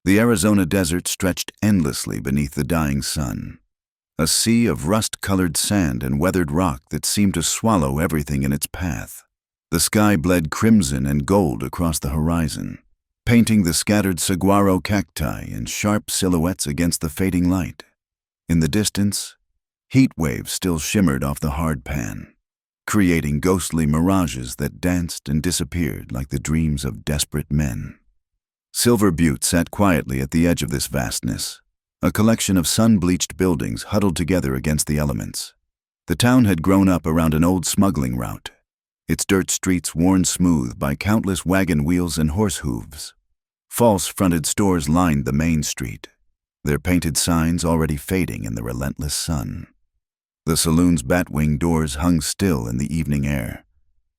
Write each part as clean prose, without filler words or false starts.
The Arizona desert stretched endlessly beneath the dying sun, a sea of rust-colored sand and weathered rock that seemed to swallow everything in its path. The sky bled crimson and gold across the horizon, painting the scattered saguaro cacti in sharp silhouettes against the fading light. In the distance, heat waves still shimmered off the hard pan, creating ghostly mirages that danced and disappeared like the dreams of desperate men. Silver Butte sat quietly at the edge of this vastness, a collection of sun-bleached buildings huddled together against the elements. The town had grown up around an old smuggling route, its dirt streets worn smooth by countless wagon wheels and horse hooves. False-fronted stores lined the main street, their painted signs already fading in the relentless sun. The saloon's bat-wing doors hung still in the evening air,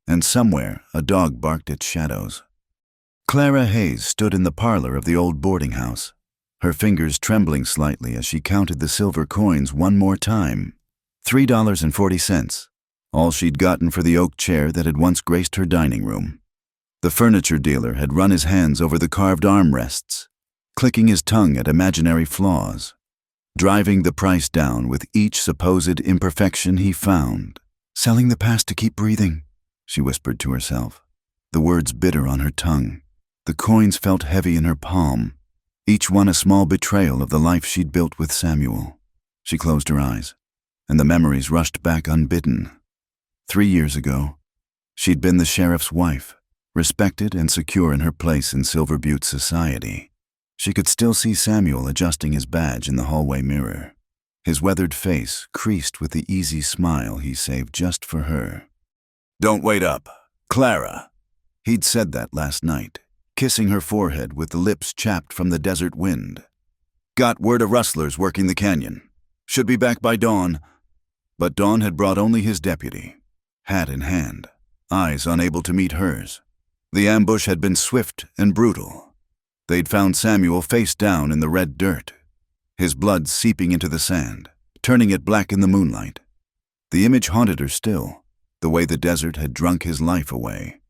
and somewhere a dog barked at shadows. Clara Hayes stood in the parlor of the old boarding house, her fingers trembling slightly as she counted the silver coins one more time. $3.40, all she'd gotten for the oak chair that had once graced her dining room. The furniture dealer had run his hands over the carved armrests, clicking his tongue at imaginary flaws, driving the price down with each supposed imperfection he found. "Selling the past to keep breathing," she whispered to herself, the words bitter on her tongue. The coins felt heavy in her palm, each one a small betrayal of the life she'd built with Samuel. She closed her eyes, and the memories rushed back unbidden. 3 years ago, she'd been the sheriff's wife, respected and secure in her place in Silver Butte society. She could still see Samuel adjusting his badge in the hallway mirror, his weathered face creased with the easy smile he saved just for her. "Don't wait up, Clara." He'd said that last night, kissing her forehead with the lips chapped from the desert wind. "Got word of rustlers working the canyon. Should be back by dawn." But dawn had brought only his deputy, hat in hand, eyes unable to meet hers. The ambush had been swift and brutal. They'd found Samuel face down in the red dirt, his blood seeping into the sand, turning it black in the moonlight. The image haunted her still, the way the desert had drunk his life away,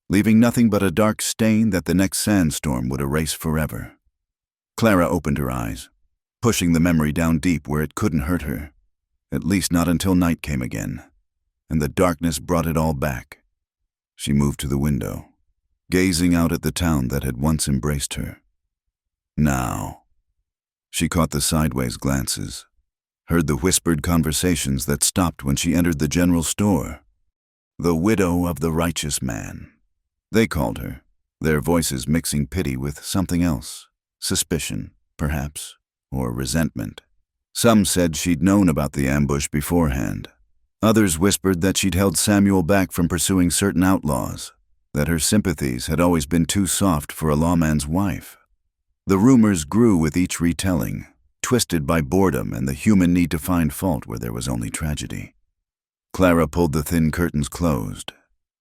leaving nothing but a dark stain that the next sandstorm would erase forever. Clara opened her eyes, pushing the memory down deep where it couldn't hurt her, at least not until night came again, and the darkness brought it all back. She moved to the window, gazing out at the town that had once embraced her. Now, she caught the sideways glances, heard the whispered conversations that stopped when she entered the general store. The widow of the righteous man, they called her, their voices mixing pity with something else, suspicion, perhaps, or resentment. Some said she'd known about the ambush beforehand. Others whispered that she'd held Samuel back from pursuing certain outlaws, that her sympathies had always been too soft for a lawman's wife. The rumors grew with each retelling, twisted by boredom and the human need to find fault where there was only tragedy. Clara pulled the thin curtains closed,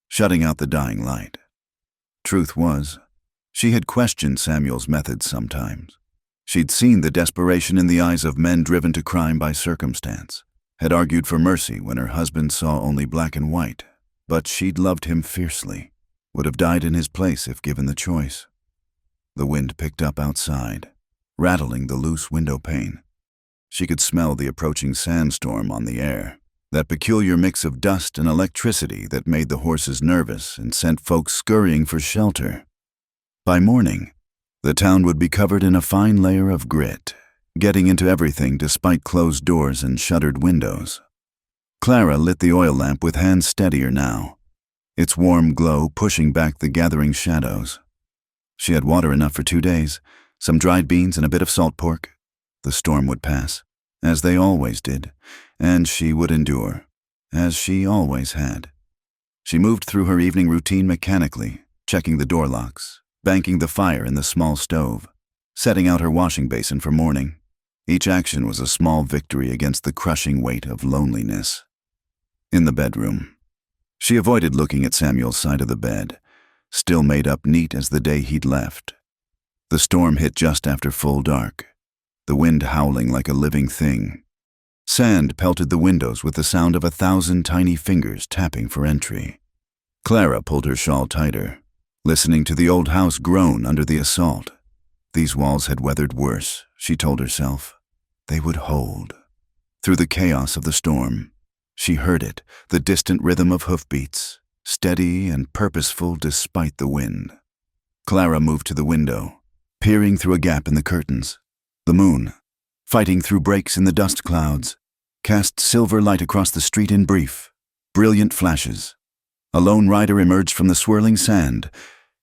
shutting out the dying light. Truth was, she had questioned Samuel's methods sometimes. She'd seen the desperation in the eyes of men driven to crime by circumstance, had argued for mercy when her husband saw only black and white, but she'd loved him fiercely, would have died in his place if given the choice. The wind picked up outside, rattling the loose window pane. She could smell the approaching sandstorm on the air, that peculiar mix of dust and electricity that made the horses nervous and sent folks scurrying for shelter. By morning, the town would be covered in a fine layer of grit, getting into everything despite closed doors and shuttered windows. Clara lit the oil lamp with hands steadier now, its warm glow pushing back the gathering shadows. She had water enough for 2 days, some dried beans and a bit of salt pork. The storm would pass, as they always did, and she would endure, as she always had. She moved through her evening routine mechanically, checking the door locks, banking the fire in the small stove, setting out her washing basin for morning. Each action was a small victory against the crushing weight of loneliness. In the bedroom, she avoided looking at Samuel's side of the bed, still made up neat as the day he'd left. The storm hit just after full dark, the wind howling like a living thing. Sand pelted the windows with the sound of 1,000 tiny fingers tapping for entry. Clara pulled her shawl tighter, listening to the old house groan under the assault. These walls had weathered worse, she told herself. They would hold. Through the chaos of the storm, she heard it, the distant rhythm of hoofbeats, steady and purposeful despite the wind. Clara moved to the window, peering through a gap in the curtains. The moon, fighting through breaks in the dust clouds, cast silver light across the street in brief, brilliant flashes. A lone rider emerged from the swirling sand,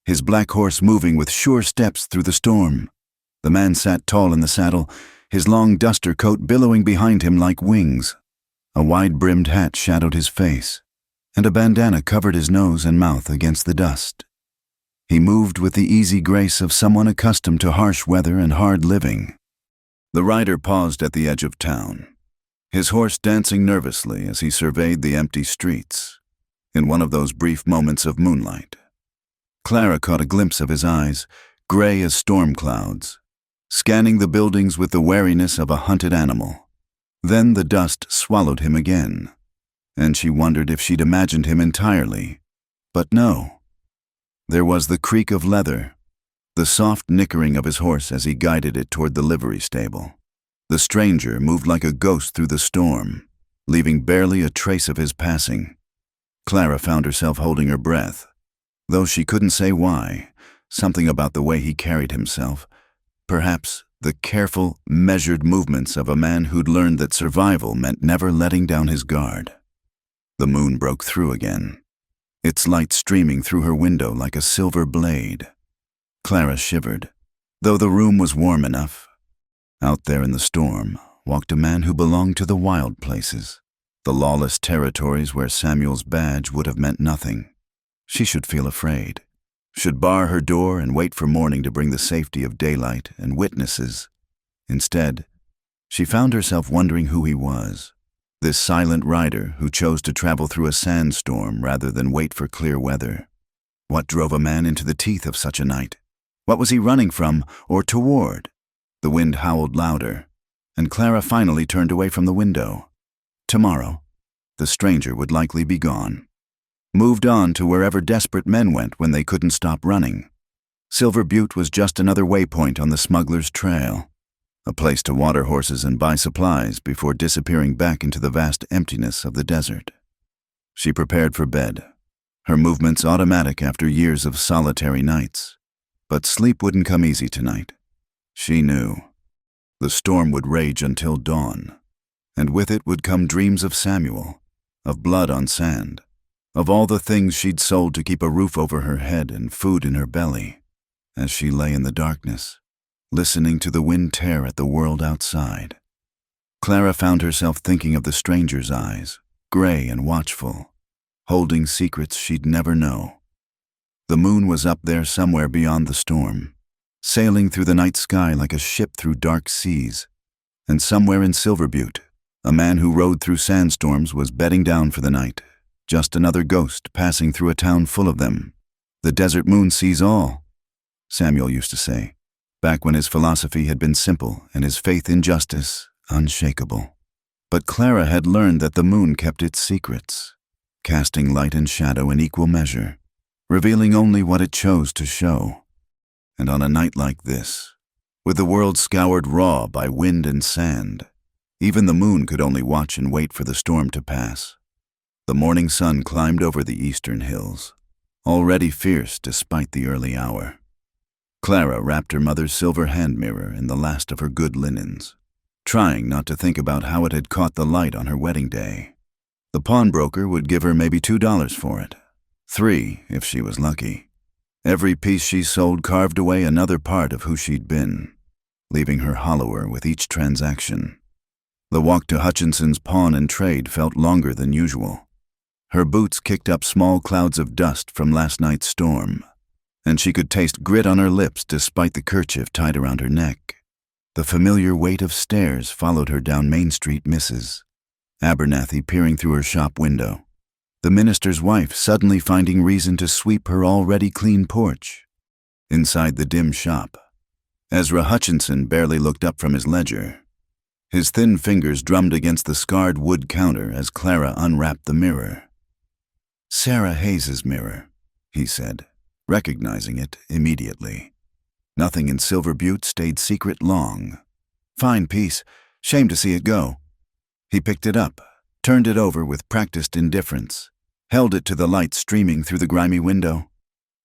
his black horse moving with sure steps through the storm. The man sat tall in the saddle, his long duster coat billowing behind him like wings. A wide-brimmed hat shadowed his face, and a bandana covered his nose and mouth against the dust. He moved with the easy grace of someone accustomed to harsh weather and hard living. The rider paused at the edge of town, his horse dancing nervously as he surveyed the empty streets. In one of those brief moments of moonlight, Clara caught a glimpse of his eyes, gray as storm clouds, scanning the buildings with the wariness of a hunted animal. Then the dust swallowed him again, and she wondered if she'd imagined him entirely. But no. There was the creak of leather, the soft nickering of his horse as he guided it toward the livery stable. The stranger moved like a ghost through the storm, leaving barely a trace of his passing. Clara found herself holding her breath, though she couldn't say why. Something about the way he carried himself, perhaps the careful, measured movements of a man who'd learned that survival meant never letting down his guard. The moon broke through again, its light streaming through her window like a silver blade. Clara shivered, though the room was warm enough. Out there in the storm walked a man who belonged to the wild places, the lawless territories where Samuel's badge would have meant nothing. She should feel afraid, should bar her door and wait for morning to bring the safety of daylight and witnesses. Instead, she found herself wondering who he was, this silent rider who chose to travel through a sandstorm rather than wait for clear weather. What drove a man into the teeth of such a night? What was he running from or toward? The wind howled louder, and Clara finally turned away from the window. Tomorrow, the stranger would likely be gone, moved on to wherever desperate men went when they couldn't stop running. Silver Butte was just another waypoint on the smuggler's trail, a place to water horses and buy supplies before disappearing back into the vast emptiness of the desert. She prepared for bed, her movements automatic after years of solitary nights. But sleep wouldn't come easy tonight. She knew. The storm would rage until dawn, and with it would come dreams of Samuel, of blood on sand, of all the things she'd sold to keep a roof over her head and food in her belly. As she lay in the darkness, listening to the wind tear at the world outside, Clara found herself thinking of the stranger's eyes, gray and watchful, holding secrets she'd never know. The moon was up there somewhere beyond the storm, sailing through the night sky like a ship through dark seas. And somewhere in Silver Butte, a man who rode through sandstorms was bedding down for the night, just another ghost passing through a town full of them. The desert moon sees all, Samuel used to say, back when his philosophy had been simple and his faith in justice unshakable. But Clara had learned that the moon kept its secrets, casting light and shadow in equal measure, revealing only what it chose to show. And on a night like this, with the world scoured raw by wind and sand, even the moon could only watch and wait for the storm to pass. The morning sun climbed over the eastern hills, already fierce despite the early hour. Clara wrapped her mother's silver hand mirror in the last of her good linens, trying not to think about how it had caught the light on her wedding day. The pawnbroker would give her maybe $2 for it. 3 if she was lucky. Every piece she sold carved away another part of who she'd been, leaving her hollower with each transaction. The walk to Hutchinson's pawn and trade felt longer than usual. Her boots kicked up small clouds of dust from last night's storm, and she could taste grit on her lips despite the kerchief tied around her neck. The familiar weight of stairs followed her down Main Street, Mrs. Abernathy peering through her shop window, the minister's wife suddenly finding reason to sweep her already clean porch. Inside the dim shop, Ezra Hutchinson barely looked up from his ledger. His thin fingers drummed against the scarred wood counter as Clara unwrapped the mirror. "Sarah Hayes's mirror," he said, recognizing it immediately. Nothing in Silver Butte stayed secret long. Fine piece. Shame to see it go. He picked it up, turned it over with practiced indifference, held it to the light streaming through the grimy window.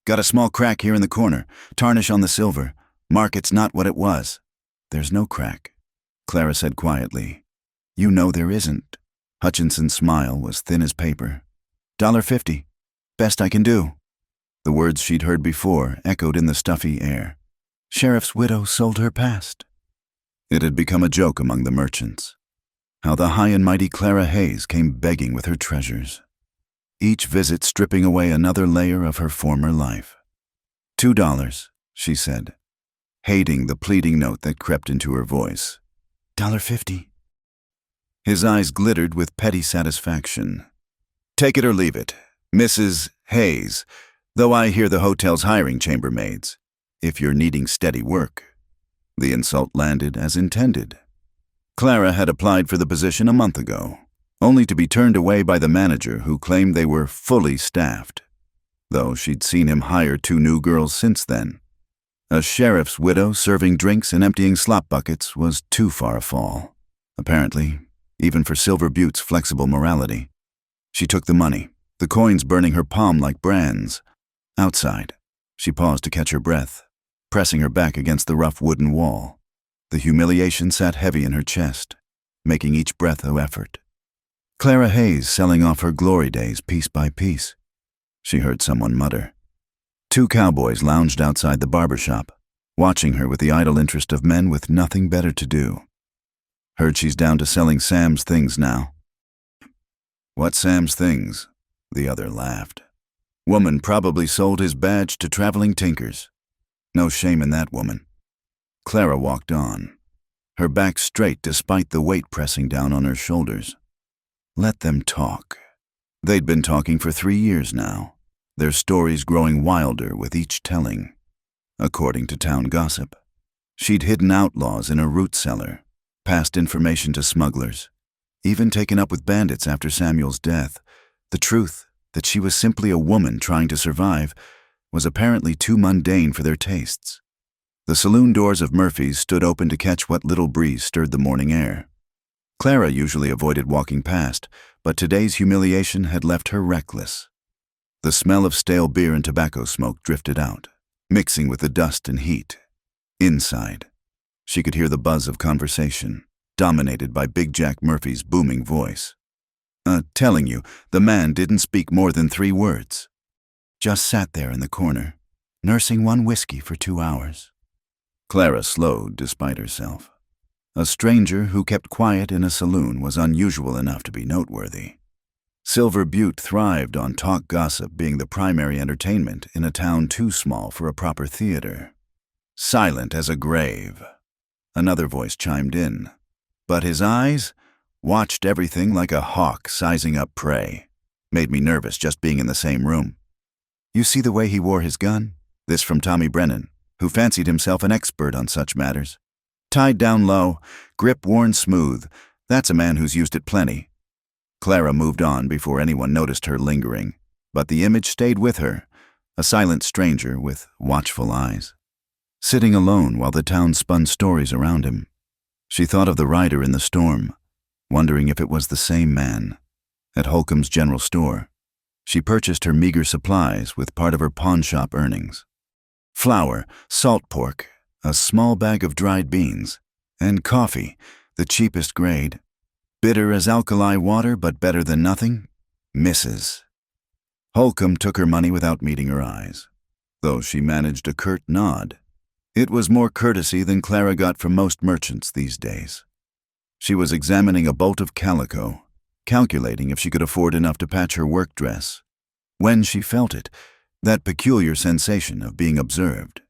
Got a small crack here in the corner, tarnish on the silver. Mark it's not what it was. There's no crack, Clara said quietly. You know there isn't. Hutchinson's smile was thin as paper. $1.50. Best I can do. The words she'd heard before echoed in the stuffy air. Sheriff's widow sold her past. It had become a joke among the merchants. How the high and mighty Clara Hayes came begging with her treasures. Each visit stripping away another layer of her former life. $2, she said, hating the pleading note that crept into her voice. $1.50. His eyes glittered with petty satisfaction. Take it or leave it, Mrs. Hayes, though I hear the hotel's hiring chambermaids, if you're needing steady work. The insult landed as intended. Clara had applied for the position a month ago, only to be turned away by the manager who claimed they were fully staffed, though she'd seen him hire 2 new girls since then. A sheriff's widow serving drinks and emptying slop buckets was too far a fall, apparently, even for Silver Butte's flexible morality. She took the money, the coins burning her palm like brands. Outside, she paused to catch her breath, pressing her back against the rough wooden wall. The humiliation sat heavy in her chest, making each breath an effort. Clara Hayes selling off her glory days piece by piece. She heard someone mutter. 2 cowboys lounged outside the barber shop, watching her with the idle interest of men with nothing better to do. Heard she's down to selling Sam's things now. What Sam's things? The other laughed. Woman probably sold his badge to traveling tinkers. No shame in that woman. Clara walked on, her back straight despite the weight pressing down on her shoulders. Let them talk. They'd been talking for 3 years now, their stories growing wilder with each telling. According to town gossip, she'd hidden outlaws in a root cellar, passed information to smugglers, even taken up with bandits after Samuel's death. The truth, that she was simply a woman trying to survive, was apparently too mundane for their tastes. The saloon doors of Murphy's stood open to catch what little breeze stirred the morning air. Clara usually avoided walking past, but today's humiliation had left her reckless. The smell of stale beer and tobacco smoke drifted out, mixing with the dust and heat. Inside, she could hear the buzz of conversation, dominated by Big Jack Murphy's booming voice. Telling you, the man didn't speak more than 3 words. Just sat there in the corner, nursing 1 whiskey for 2 hours. Clara slowed despite herself. A stranger who kept quiet in a saloon was unusual enough to be noteworthy. Silver Butte thrived on talk gossip being the primary entertainment in a town too small for a proper theater. Silent as a grave. Another voice chimed in, but his eyes watched everything like a hawk sizing up prey. Made me nervous just being in the same room. You see the way he wore his gun? This from Tommy Brennan, who fancied himself an expert on such matters. Tied down low, grip worn smooth, that's a man who's used it plenty. Clara moved on before anyone noticed her lingering, but the image stayed with her, a silent stranger with watchful eyes. Sitting alone while the town spun stories around him, she thought of the rider in the storm, wondering if it was the same man. At Holcomb's general store, she purchased her meager supplies with part of her pawnshop earnings. Flour, salt pork, a small bag of dried beans, and coffee, the cheapest grade. Bitter as alkali water, but better than nothing. Mrs. Holcomb took her money without meeting her eyes, though she managed a curt nod. It was more courtesy than Clara got from most merchants these days. She was examining a bolt of calico, calculating if she could afford enough to patch her work dress, when she felt it, that peculiar sensation of being observed.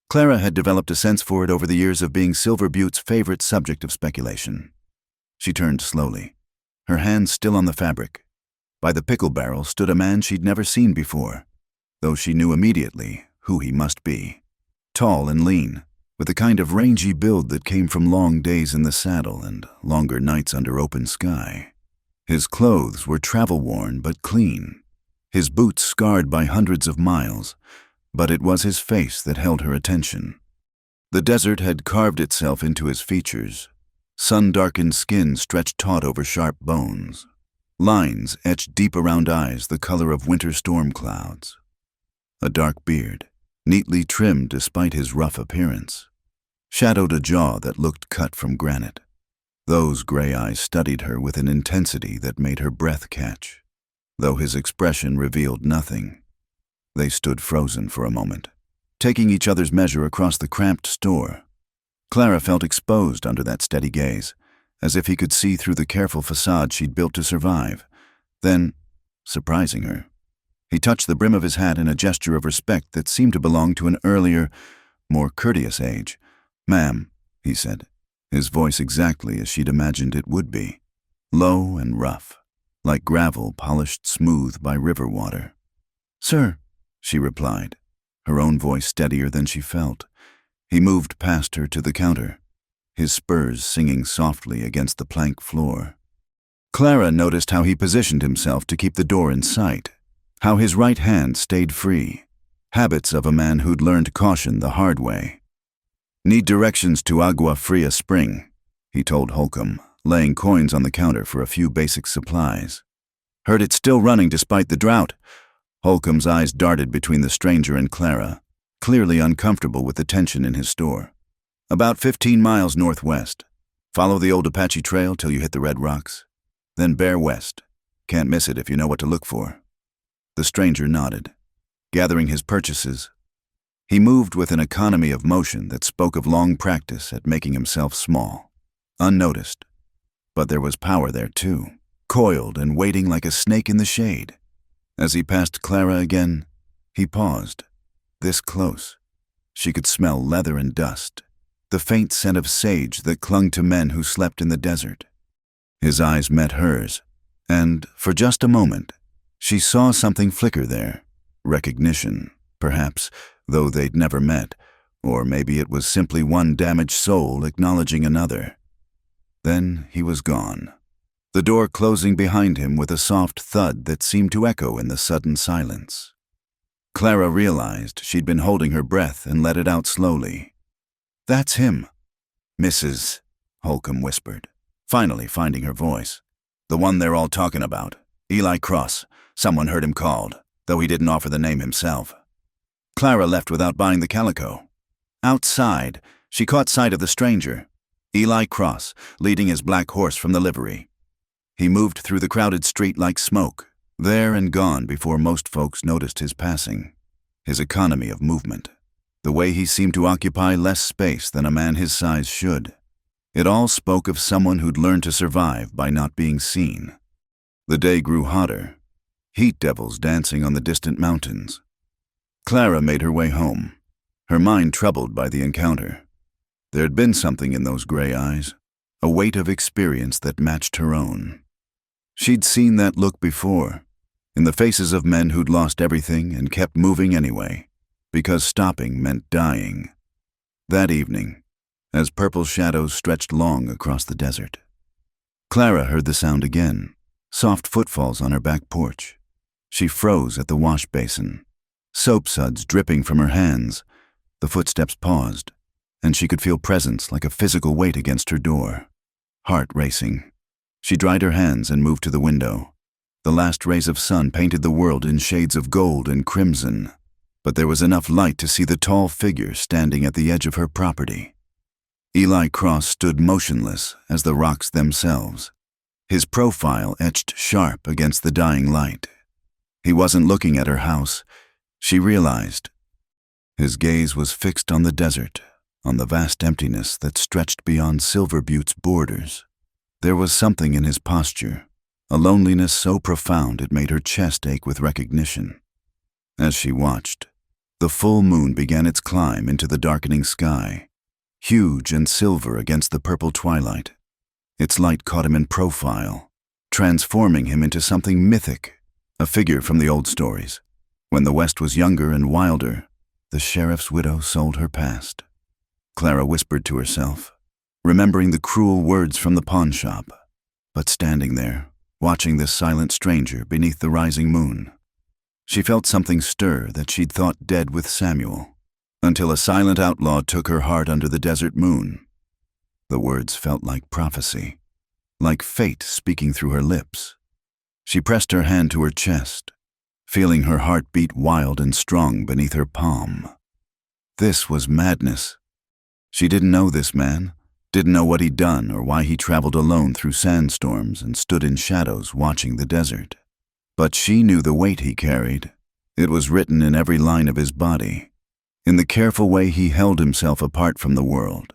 Clara had developed a sense for it over the years of being Silver Butte's favorite subject of speculation. She turned slowly, her hands still on the fabric. By the pickle barrel stood a man she'd never seen before, though she knew immediately who he must be. Tall and lean, with the kind of rangy build that came from long days in the saddle and longer nights under open sky. His clothes were travel-worn but clean, his boots scarred by hundreds of miles, but it was his face that held her attention. The desert had carved itself into his features. Sun-darkened skin stretched taut over sharp bones. Lines etched deep around eyes the color of winter storm clouds. A dark beard, neatly trimmed despite his rough appearance, shadowed a jaw that looked cut from granite. Those gray eyes studied her with an intensity that made her breath catch. Though his expression revealed nothing, they stood frozen for a moment, taking each other's measure across the cramped store. Clara felt exposed under that steady gaze, as if he could see through the careful facade she'd built to survive. Then, surprising her, he touched the brim of his hat in a gesture of respect that seemed to belong to an earlier, more courteous age. "Ma'am," he said, his voice exactly as she'd imagined it would be, low and rough, like gravel polished smooth by river water. "Sir," she replied, her own voice steadier than she felt. He moved past her to the counter, his spurs singing softly against the plank floor. Clara noticed how he positioned himself to keep the door in sight, how his right hand stayed free, habits of a man who'd learned caution the hard way. "Need directions to Agua Fria Spring," he told Holcomb, laying coins on the counter for a few basic supplies. "Heard it's still running despite the drought." Holcomb's eyes darted between the stranger and Clara, clearly uncomfortable with the tension in his store. "About 15 miles northwest. Follow the old Apache Trail till you hit the Red Rocks. Then bear west. Can't miss it if you know what to look for." The stranger nodded, gathering his purchases. He moved with an economy of motion that spoke of long practice at making himself small, unnoticed. But there was power there too, coiled and waiting like a snake in the shade. As he passed Clara again, he paused, this close. She could smell leather and dust, the faint scent of sage that clung to men who slept in the desert. His eyes met hers, and, for just a moment, she saw something flicker there. Recognition, perhaps, though they'd never met, or maybe it was simply one damaged soul acknowledging another. Then he was gone, the door closing behind him with a soft thud that seemed to echo in the sudden silence. Clara realized she'd been holding her breath and let it out slowly. "That's him." "Mrs." Holcomb whispered, finally finding her voice. "The one they're all talking about. Eli Cross. Someone heard him called, though he didn't offer the name himself." Clara left without buying the calico. Outside, she caught sight of the stranger, Eli Cross, leading his black horse from the livery. He moved through the crowded street like smoke, there and gone before most folks noticed his passing. His economy of movement, the way he seemed to occupy less space than a man his size should. It all spoke of someone who'd learned to survive by not being seen. The day grew hotter, heat devils dancing on the distant mountains. Clara made her way home, her mind troubled by the encounter. There had been something in those gray eyes, a weight of experience that matched her own. She'd seen that look before, in the faces of men who'd lost everything and kept moving anyway, because stopping meant dying. That evening, as purple shadows stretched long across the desert, Clara heard the sound again, soft footfalls on her back porch. She froze at the wash basin, soap suds dripping from her hands. The footsteps paused, and she could feel presence like a physical weight against her door. Heart racing. She dried her hands and moved to the window. The last rays of sun painted the world in shades of gold and crimson, but there was enough light to see the tall figure standing at the edge of her property. Eli Cross stood motionless as the rocks themselves, his profile etched sharp against the dying light. He wasn't looking at her house, she realized. His gaze was fixed on the desert, on the vast emptiness that stretched beyond Silver Butte's borders. There was something in his posture, a loneliness so profound it made her chest ache with recognition. As she watched, the full moon began its climb into the darkening sky, huge and silver against the purple twilight. Its light caught him in profile, transforming him into something mythic, a figure from the old stories. When the West was younger and wilder, the sheriff's widow sold her past. Clara whispered to herself, remembering the cruel words from the pawn shop, but standing there, watching this silent stranger beneath the rising moon. She felt something stir that she'd thought dead with Samuel, until a silent outlaw took her heart under the desert moon. The words felt like prophecy, like fate speaking through her lips. She pressed her hand to her chest, feeling her heart beat wild and strong beneath her palm. This was madness. She didn't know this man, didn't know what he'd done or why he traveled alone through sandstorms and stood in shadows watching the desert. But she knew the weight he carried. It was written in every line of his body, in the careful way he held himself apart from the world.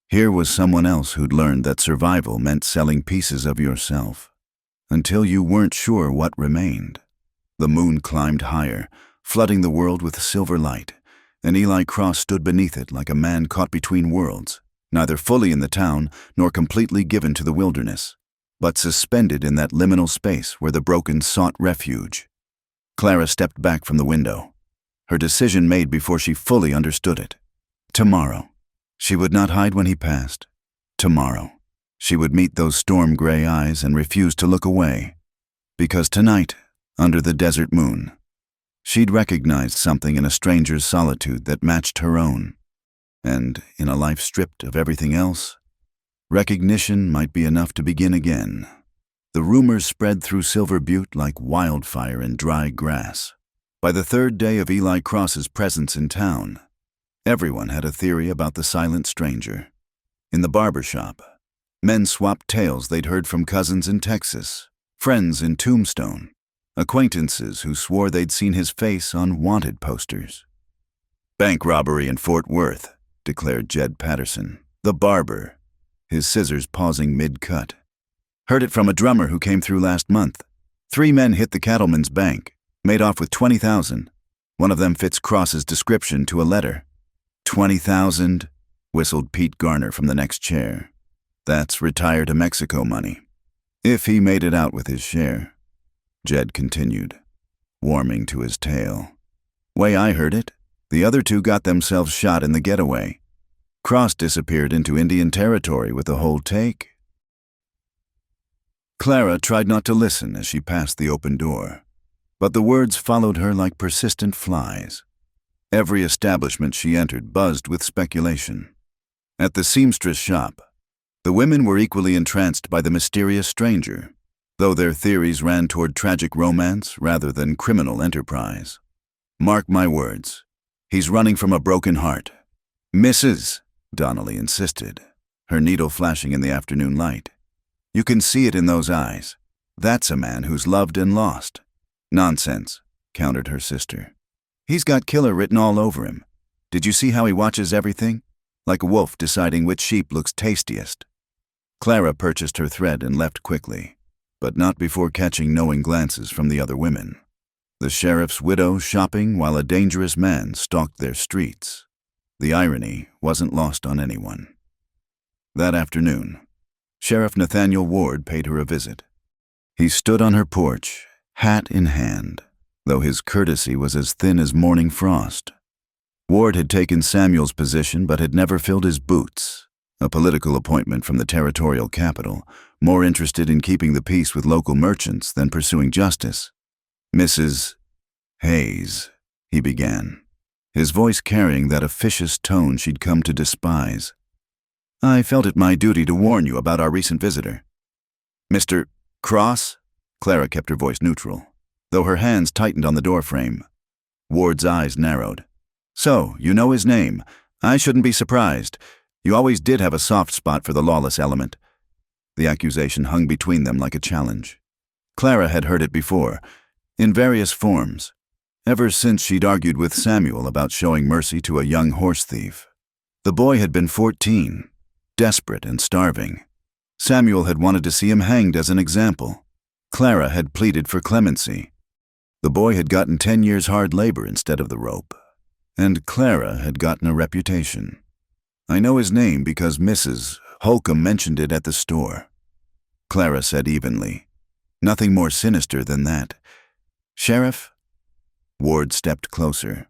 Here was someone else who'd learned that survival meant selling pieces of yourself, until you weren't sure what remained. The moon climbed higher, flooding the world with silver light, and Eli Cross stood beneath it like a man caught between worlds, neither fully in the town nor completely given to the wilderness, but suspended in that liminal space where the broken sought refuge. Clara stepped back from the window, her decision made before she fully understood it. Tomorrow. She would not hide when he passed. Tomorrow. She would meet those storm-gray eyes and refuse to look away. Because tonight, under the desert moon, she'd recognized something in a stranger's solitude that matched her own. And in a life stripped of everything else, recognition might be enough to begin again. The rumors spread through Silver Butte like wildfire in dry grass. By the third day of Eli Cross's presence in town, everyone had a theory about the silent stranger. In the barber shop, men swapped tales they'd heard from cousins in Texas, friends in Tombstone, acquaintances who swore they'd seen his face on wanted posters. "Bank robbery in Fort Worth," declared Jed Patterson, the barber, his scissors pausing mid-cut. "Heard it from a drummer who came through last month. 3 men hit the cattleman's bank, made off with $20,000. One of them fits Cross's description to a letter." "$20,000, whistled Pete Garner from the next chair. "That's retire to Mexico money. If he made it out with his share," Jed continued, warming to his tale. "Way I heard it, the other 2 got themselves shot in the getaway. Cross disappeared into Indian Territory with the whole take." Clara tried not to listen as she passed the open door, but the words followed her like persistent flies. Every establishment she entered buzzed with speculation. At the seamstress shop, the women were equally entranced by the mysterious stranger, though their theories ran toward tragic romance rather than criminal enterprise. "Mark my words, he's running from a broken heart." "Mrs." Donnelly insisted, her needle flashing in the afternoon light. "You can see it in those eyes. That's a man who's loved and lost." "Nonsense," countered her sister. "He's got killer written all over him. Did you see how he watches everything? Like a wolf deciding which sheep looks tastiest." Clara purchased her thread and left quickly, but not before catching knowing glances from the other women. The sheriff's widow shopping while a dangerous man stalked their streets. The irony wasn't lost on anyone. That afternoon, Sheriff Nathaniel Ward paid her a visit. He stood on her porch, hat in hand, though his courtesy was as thin as morning frost. Ward had taken Samuel's position but had never filled his boots, a political appointment from the territorial capital, more interested in keeping the peace with local merchants than pursuing justice. "Mrs. Hayes," he began, his voice carrying that officious tone she'd come to despise. "I felt it my duty to warn you about our recent visitor." "Mr. Cross?" Clara kept her voice neutral, though her hands tightened on the doorframe. Ward's eyes narrowed. "So, you know his name. I shouldn't be surprised. You always did have a soft spot for the lawless element." The accusation hung between them like a challenge. Clara had heard it before, in various forms, ever since she'd argued with Samuel about showing mercy to a young horse thief. The boy had been 14, desperate and starving. Samuel had wanted to see him hanged as an example. Clara had pleaded for clemency. The boy had gotten 10 years hard labor instead of the rope. And Clara had gotten a reputation. "I know his name because Mrs. Holcomb mentioned it at the store," Clara said evenly. Nothing more sinister than that. "Sheriff?" Ward stepped closer,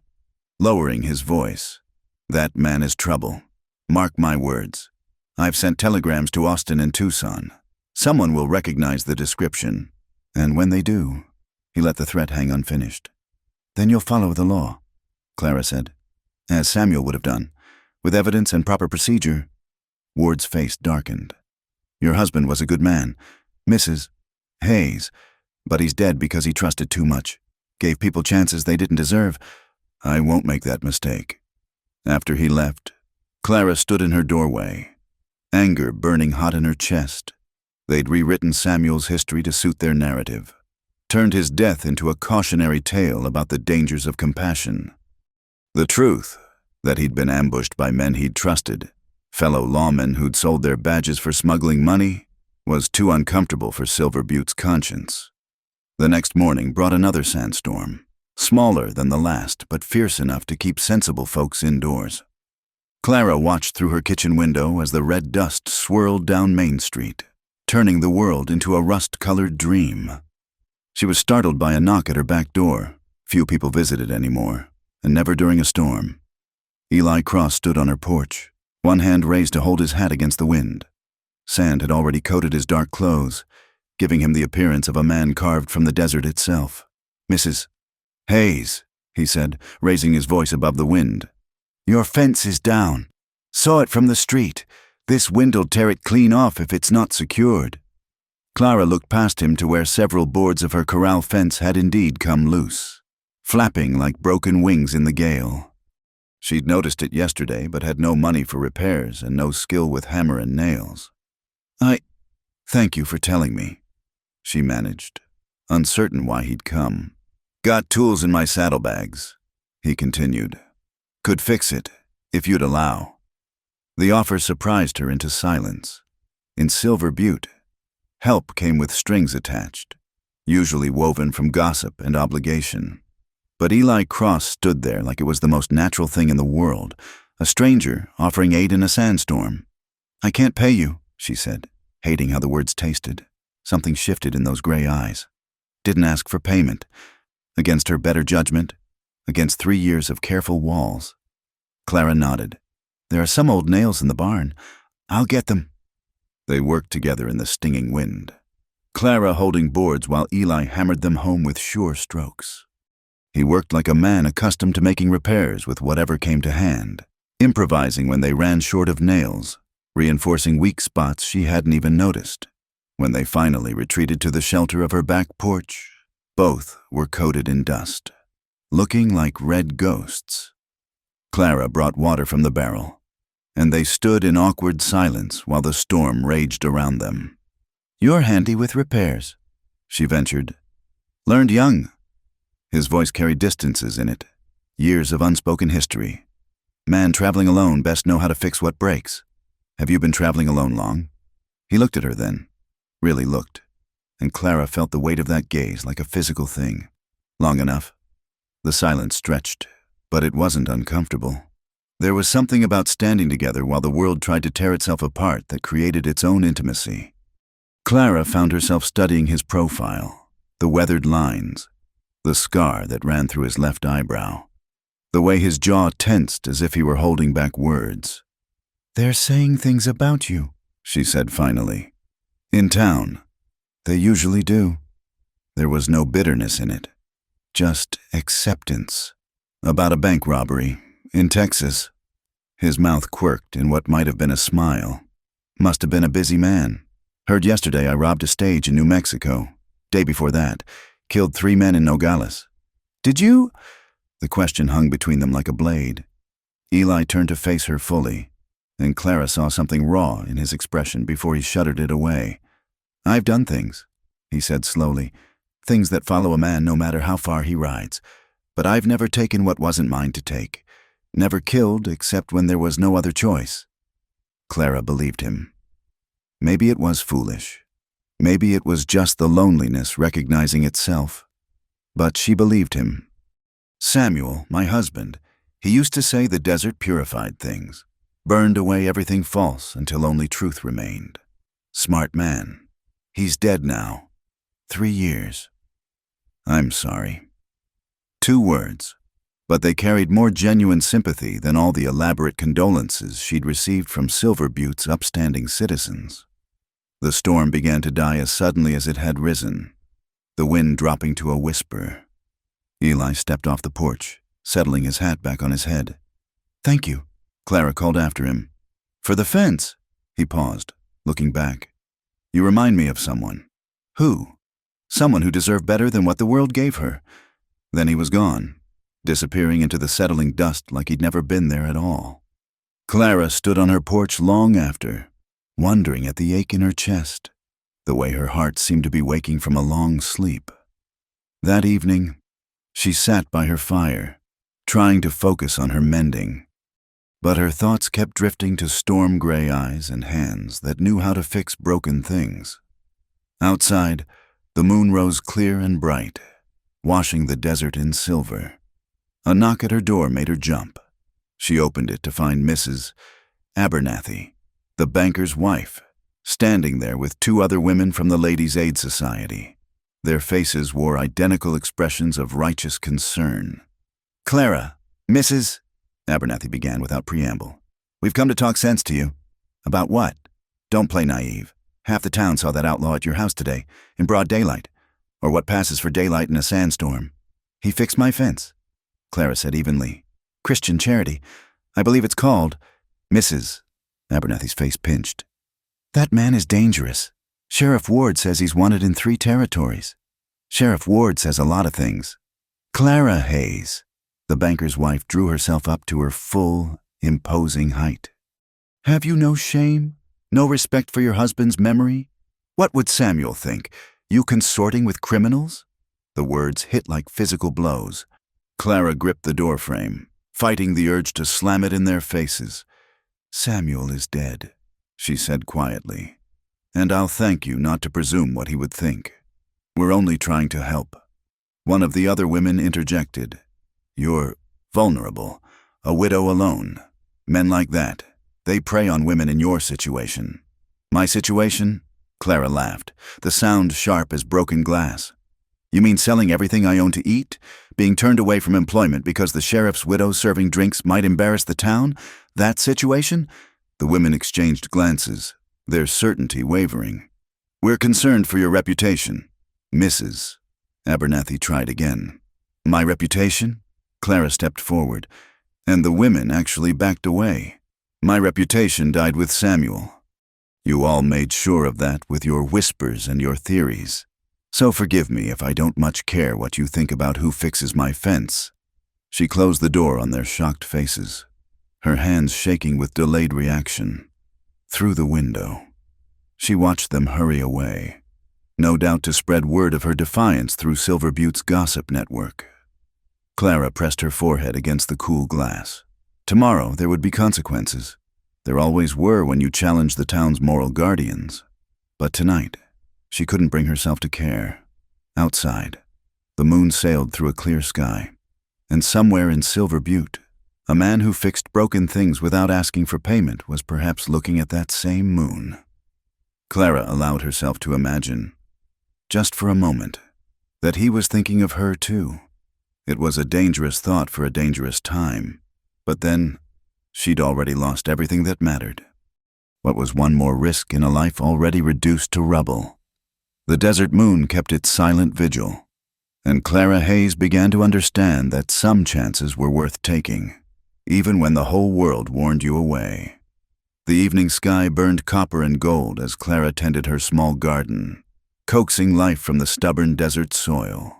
lowering his voice. "That man is trouble. Mark my words. I've sent telegrams to Austin and Tucson. Someone will recognize the description. And when they do," he let the threat hang unfinished. "Then you'll follow the law," Clara said. as Samuel would have done, with evidence and proper procedure. Ward's face darkened. Your husband was a good man, Mrs. Hayes, but he's dead because he trusted too much, gave people chances they didn't deserve. I won't make that mistake. After he left, Clara stood in her doorway, anger burning hot in her chest. They'd rewritten Samuel's history to suit their narrative, turned his death into a cautionary tale about the dangers of compassion. The truth, that he'd been ambushed by men he'd trusted, fellow lawmen who'd sold their badges for smuggling money, was too uncomfortable for Silver Butte's conscience. The next morning brought another sandstorm, smaller than the last but fierce enough to keep sensible folks indoors. Clara watched through her kitchen window as the red dust swirled down Main Street, turning the world into a rust-colored dream. She was startled by a knock at her back door. Few people visited anymore, and never during a storm. Eli Cross stood on her porch, one hand raised to hold his hat against the wind. Sand had already coated his dark clothes, giving him the appearance of a man carved from the desert itself. "Mrs. Hayes," he said, raising his voice above the wind. "Your fence is down. Saw it from the street. This wind'll tear it clean off if it's not secured." Clara looked past him to where several boards of her corral fence had indeed come loose, flapping like broken wings in the gale. She'd noticed it yesterday but had no money for repairs and no skill with hammer and nails. Thank you for telling me," she managed, uncertain why he'd come. "Got tools in my saddlebags," he continued. "Could fix it, if you'd allow." The offer surprised her into silence. In Silver Butte, help came with strings attached, usually woven from gossip and obligation. But Eli Cross stood there like it was the most natural thing in the world, a stranger offering aid in a sandstorm. "I can't pay you," she said, hating how the words tasted. Something shifted in those gray eyes. Didn't ask for payment. Against her better judgment, against 3 years of careful walls. Clara nodded. "There are some old nails in the barn. I'll get them." They worked together in the stinging wind, Clara holding boards while Eli hammered them home with sure strokes. He worked like a man accustomed to making repairs with whatever came to hand, improvising when they ran short of nails, reinforcing weak spots she hadn't even noticed. When they finally retreated to the shelter of her back porch, both were coated in dust, looking like red ghosts. Clara brought water from the barrel, and they stood in awkward silence while the storm raged around them. "You're handy with repairs," she ventured. "Learned young." His voice carried distances in it, years of unspoken history. "Man traveling alone best know how to fix what breaks. Have you been traveling alone long?" He looked at her then, really looked, and Clara felt the weight of that gaze like a physical thing. Long enough. The silence stretched, but it wasn't uncomfortable. There was something about standing together while the world tried to tear itself apart that created its own intimacy. Clara found herself studying his profile, the weathered lines, the scar that ran through his left eyebrow, the way his jaw tensed as if he were holding back words. "They're saying things about you," she said finally. "In town. They usually do." There was no bitterness in it, just acceptance. "About a bank robbery in Texas." His mouth quirked in what might have been a smile. "Must have been a busy man. Heard yesterday I robbed a stage in New Mexico. Day before that, killed 3 men in Nogales." "Did you?" The question hung between them like a blade. Eli turned to face her fully, and Clara saw something raw in his expression before he shuddered it away. "I've done things," he said slowly, "things that follow a man no matter how far he rides. But I've never taken what wasn't mine to take. Never killed except when there was no other choice." Clara believed him. Maybe it was foolish. Maybe it was just the loneliness recognizing itself. But she believed him. "Samuel, my husband, he used to say the desert purified things, burned away everything false until only truth remained. Smart man. He's dead now. 3 years. I'm sorry." 2 words, but they carried more genuine sympathy than all the elaborate condolences she'd received from Silver Butte's upstanding citizens. The storm began to die as suddenly as it had risen, the wind dropping to a whisper. Eli stepped off the porch, settling his hat back on his head. Thank you, Clara called after him. For the fence? He paused, looking back. You remind me of someone. Who? Someone who deserved better than what the world gave her. Then he was gone, disappearing into the settling dust like he'd never been there at all. Clara stood on her porch long after, wondering at the ache in her chest, the way her heart seemed to be waking from a long sleep. That evening, she sat by her fire, trying to focus on her mending. But her thoughts kept drifting to storm-gray eyes and hands that knew how to fix broken things. Outside, the moon rose clear and bright, washing the desert in silver. A knock at her door made her jump. She opened it to find Mrs. Abernathy, the banker's wife, standing there with two other women from the Ladies' Aid Society. Their faces wore identical expressions of righteous concern. Clara, Mrs. Abernathy began without preamble. We've come to talk sense to you. About what? Don't play naive. Half the town saw that outlaw at your house today, in broad daylight, or what passes for daylight in a sandstorm. He fixed my fence, Clara said evenly. Christian charity. I believe it's called. Mrs. Abernathy's face pinched. That man is dangerous. Sheriff Ward says he's wanted in 3 territories. Sheriff Ward says a lot of things. Clara Hayes. The banker's wife drew herself up to her full, imposing height. Have you no shame? No respect for your husband's memory? What would Samuel think? You consorting with criminals? The words hit like physical blows. Clara gripped the doorframe, fighting the urge to slam it in their faces. Samuel is dead, she said quietly. And I'll thank you not to presume what he would think. We're only trying to help. One of the other women interjected. You're vulnerable, a widow alone. Men like that, they prey on women in your situation. My situation? Clara laughed, the sound sharp as broken glass. You mean selling everything I own to eat? Being turned away from employment because the sheriff's widow serving drinks might embarrass the town? That situation? The women exchanged glances, their certainty wavering. We're concerned for your reputation. Mrs. Abernathy tried again. My reputation? Clara stepped forward, and the women actually backed away. My reputation died with Samuel. You all made sure of that with your whispers and your theories. So forgive me if I don't much care what you think about who fixes my fence. She closed the door on their shocked faces, her hands shaking with delayed reaction. Through the window, she watched them hurry away, no doubt to spread word of her defiance through Silver Butte's gossip network. Clara pressed her forehead against the cool glass. Tomorrow there would be consequences. There always were when you challenged the town's moral guardians. But tonight, she couldn't bring herself to care. Outside, the moon sailed through a clear sky. And somewhere in Silver Butte, a man who fixed broken things without asking for payment was perhaps looking at that same moon. Clara allowed herself to imagine, just for a moment, that he was thinking of her too. It was a dangerous thought for a dangerous time, but then she'd already lost everything that mattered. What was one more risk in a life already reduced to rubble? The desert moon kept its silent vigil, and Clara Hayes began to understand that some chances were worth taking, even when the whole world warned you away. The evening sky burned copper and gold as Clara tended her small garden, coaxing life from the stubborn desert soil.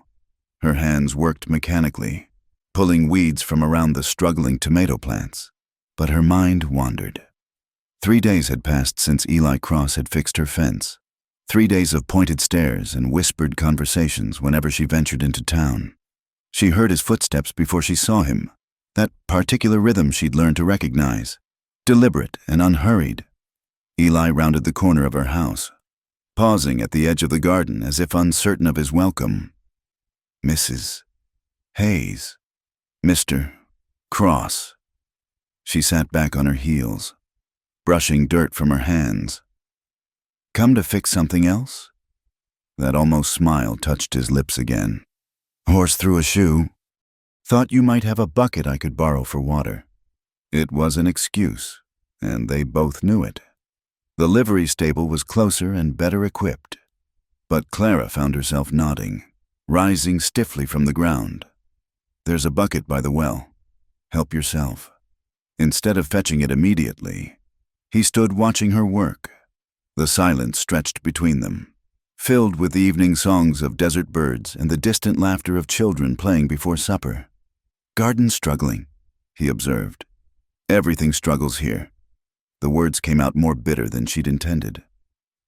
Her hands worked mechanically, pulling weeds from around the struggling tomato plants, but her mind wandered. 3 days had passed since Eli Cross had fixed her fence. 3 days of pointed stares and whispered conversations whenever she ventured into town. She heard his footsteps before she saw him, that particular rhythm she'd learned to recognize, deliberate and unhurried. Eli rounded the corner of her house, pausing at the edge of the garden as if uncertain of his welcome. Mrs. Hayes. Mr. Cross. She sat back on her heels, brushing dirt from her hands. Come to fix something else? That almost smile touched his lips again. Horse through a shoe. Thought you might have a bucket I could borrow for water. It was an excuse, and they both knew it. The livery stable was closer and better equipped, but Clara found herself nodding, rising stiffly from the ground. There's a bucket by the well. Help yourself. Instead of fetching it immediately, he stood watching her work. The silence stretched between them, filled with the evening songs of desert birds and the distant laughter of children playing before supper. "Garden struggling," he observed. "Everything struggles here." The words came out more bitter than she'd intended.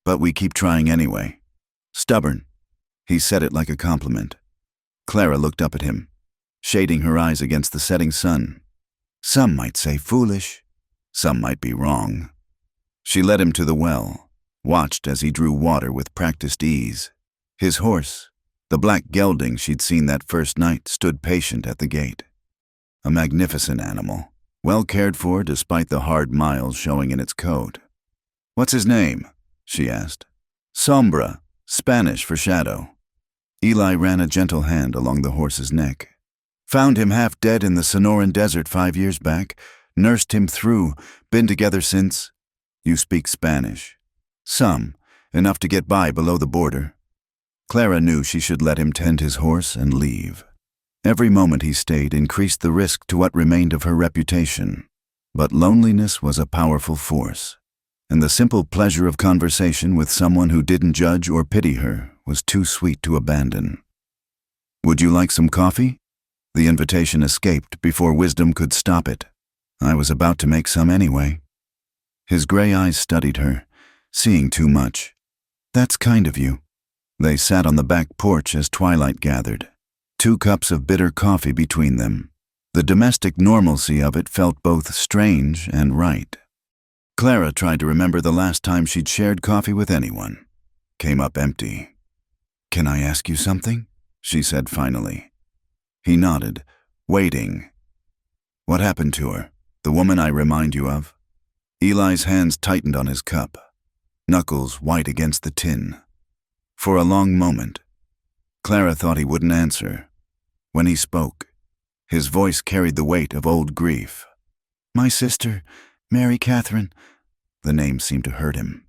"But we keep trying anyway." "Stubborn." He said it like a compliment. Clara looked up at him, shading her eyes against the setting sun. "Some might say foolish. Some might be wrong." She led him to the well, watched as he drew water with practiced ease. His horse, the black gelding she'd seen that first night, stood patient at the gate. A magnificent animal, well cared for despite the hard miles showing in its coat. "What's his name?" she asked. "Sombra, Spanish for shadow." Eli ran a gentle hand along the horse's neck. "Found him half dead in the Sonoran Desert 5 years back. Nursed him through. Been together since." "You speak Spanish." "Some. Enough to get by below the border." Clara knew she should let him tend his horse and leave. Every moment he stayed increased the risk to what remained of her reputation. But loneliness was a powerful force, and the simple pleasure of conversation with someone who didn't judge or pity her was too sweet to abandon. "Would you like some coffee?" The invitation escaped before wisdom could stop it. "I was about to make some anyway." His gray eyes studied her, seeing too much. "That's kind of you." They sat on the back porch as twilight gathered, 2 cups of bitter coffee between them. The domestic normalcy of it felt both strange and right. Clara tried to remember the last time she'd shared coffee with anyone. Came up empty. "Can I ask you something?" she said finally. He nodded, waiting. "What happened to her? The woman I remind you of?" Eli's hands tightened on his cup, knuckles white against the tin. For a long moment, Clara thought he wouldn't answer. When he spoke, his voice carried the weight of old grief. "My sister, Mary Catherine." The name seemed to hurt him.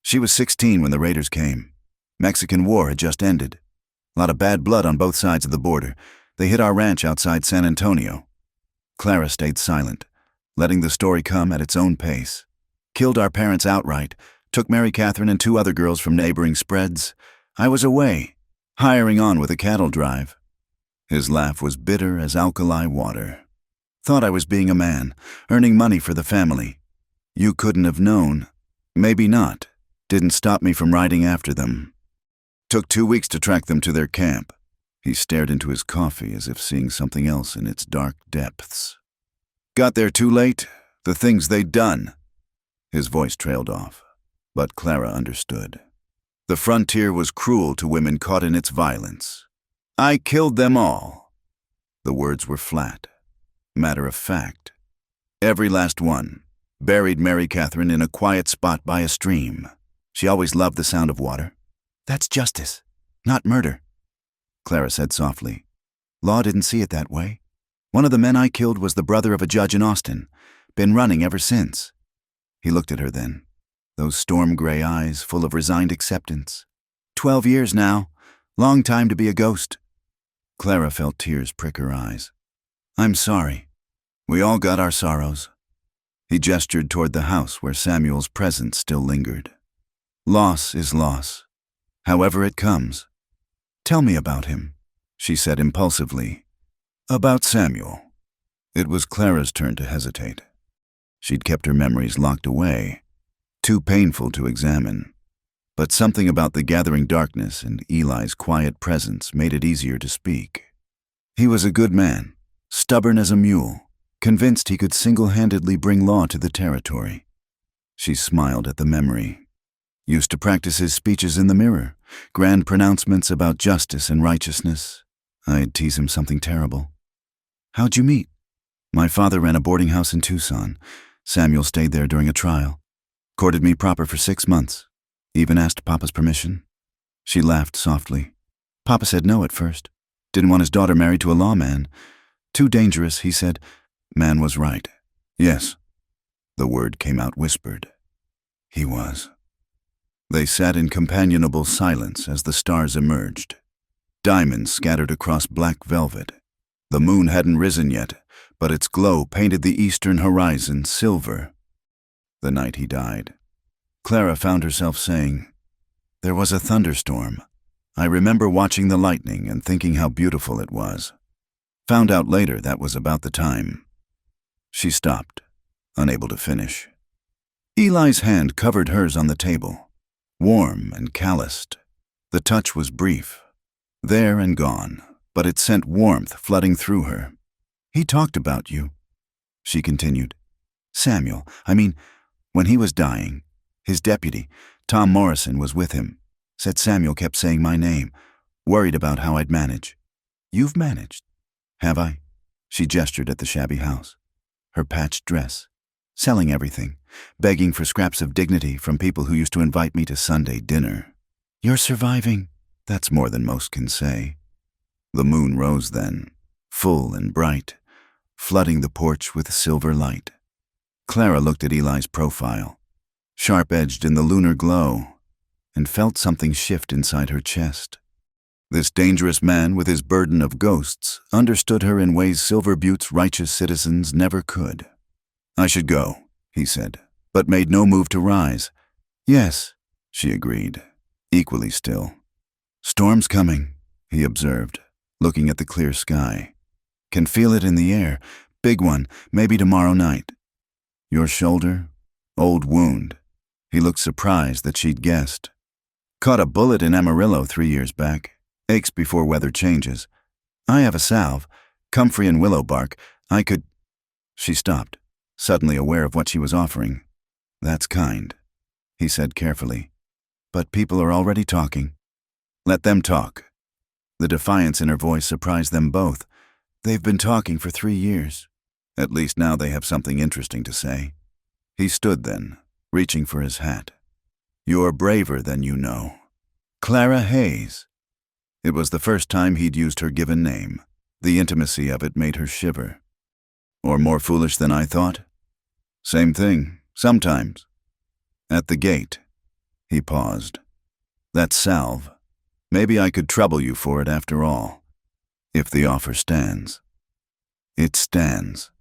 "She was 16 when the raiders came. Mexican War had just ended. A lot of bad blood on both sides of the border. They hit our ranch outside San Antonio." Clara stayed silent, letting the story come at its own pace. "Killed our parents outright, took Mary Catherine and 2 other girls from neighboring spreads. I was away, hiring on with a cattle drive." His laugh was bitter as alkali water. "Thought I was being a man, earning money for the family. You couldn't have known. Maybe not. Didn't stop me from riding after them. Took 2 weeks to track them to their camp." He stared into his coffee as if seeing something else in its dark depths. "Got there too late. The things they'd done." His voice trailed off, but Clara understood. The frontier was cruel to women caught in its violence. "I killed them all." The words were flat, matter of fact. "Every last one. Buried Mary Catherine in a quiet spot by a stream. She always loved the sound of water." "That's justice, not murder," Clara said softly. "Law didn't see it that way. One of the men I killed was the brother of a judge in Austin. Been running ever since." He looked at her then, those storm-gray eyes full of resigned acceptance. 12 years now. Long time to be a ghost." Clara felt tears prick her eyes. "I'm sorry. We all got our sorrows." He gestured toward the house where Samuel's presence still lingered. "Loss is loss, however it comes." "Tell me about him," she said impulsively. "About Samuel." It was Clara's turn to hesitate. She'd kept her memories locked away, too painful to examine. But something about the gathering darkness and Eli's quiet presence made it easier to speak. He was a good man, stubborn as a mule, convinced he could single-handedly bring law to the territory. She smiled at the memory. Used to practice his speeches in the mirror, grand pronouncements about justice and righteousness. I'd tease him something terrible. "How'd you meet?" "My father ran a boarding house in Tucson. Samuel stayed there during a trial. Courted me proper for 6 months. Even asked Papa's permission." She laughed softly. "Papa said no at first. Didn't want his daughter married to a lawman. Too dangerous, he said." Man was right. "Yes." The word came out whispered. He was. They sat in companionable silence as the stars emerged. Diamonds scattered across black velvet. The moon hadn't risen yet, but its glow painted the eastern horizon silver. The night he died, Clara found herself saying, "There was a thunderstorm. I remember watching the lightning and thinking how beautiful it was." Found out later that was about the time. She stopped, unable to finish. Eli's hand covered hers on the table, warm and calloused. The touch was brief, there and gone, but it sent warmth flooding through her. "He talked about you," she continued. "Samuel, when he was dying, his deputy, Tom Morrison, was with him. Said Samuel kept saying my name, worried about how I'd manage." "You've managed." "Have I?" She gestured at the shabby house. Her patched dress. "Selling everything, begging for scraps of dignity from people who used to invite me to Sunday dinner." "You're surviving." "That's more than most can say." The moon rose then, full and bright, flooding the porch with silver light. Clara looked at Eli's profile, sharp-edged in the lunar glow, and felt something shift inside her chest. This dangerous man with his burden of ghosts understood her in ways Silver Butte's righteous citizens never could. "I should go," he said, but made no move to rise. "Yes," she agreed, equally still. "Storm's coming," he observed, looking at the clear sky. "Can feel it in the air. Big one, maybe tomorrow night." "Your shoulder? Old wound." He looked surprised that she'd guessed. "Caught a bullet in Amarillo 3 years back. Aches before weather changes. I have a salve, comfrey and willow bark. I could—" She stopped, suddenly aware of what she was offering. "That's kind," he said carefully. "But people are already talking." "Let them talk." The defiance in her voice surprised them both. "They've been talking for 3 years. At least now they have something interesting to say." He stood then, reaching for his hat. "You're braver than you know. Clara Hayes." It was the first time he'd used her given name. The intimacy of it made her shiver. "Or more foolish than I thought?" "Same thing, sometimes." At the gate, he paused. "That salve. Maybe I could trouble you for it after all, if the offer stands." "It stands."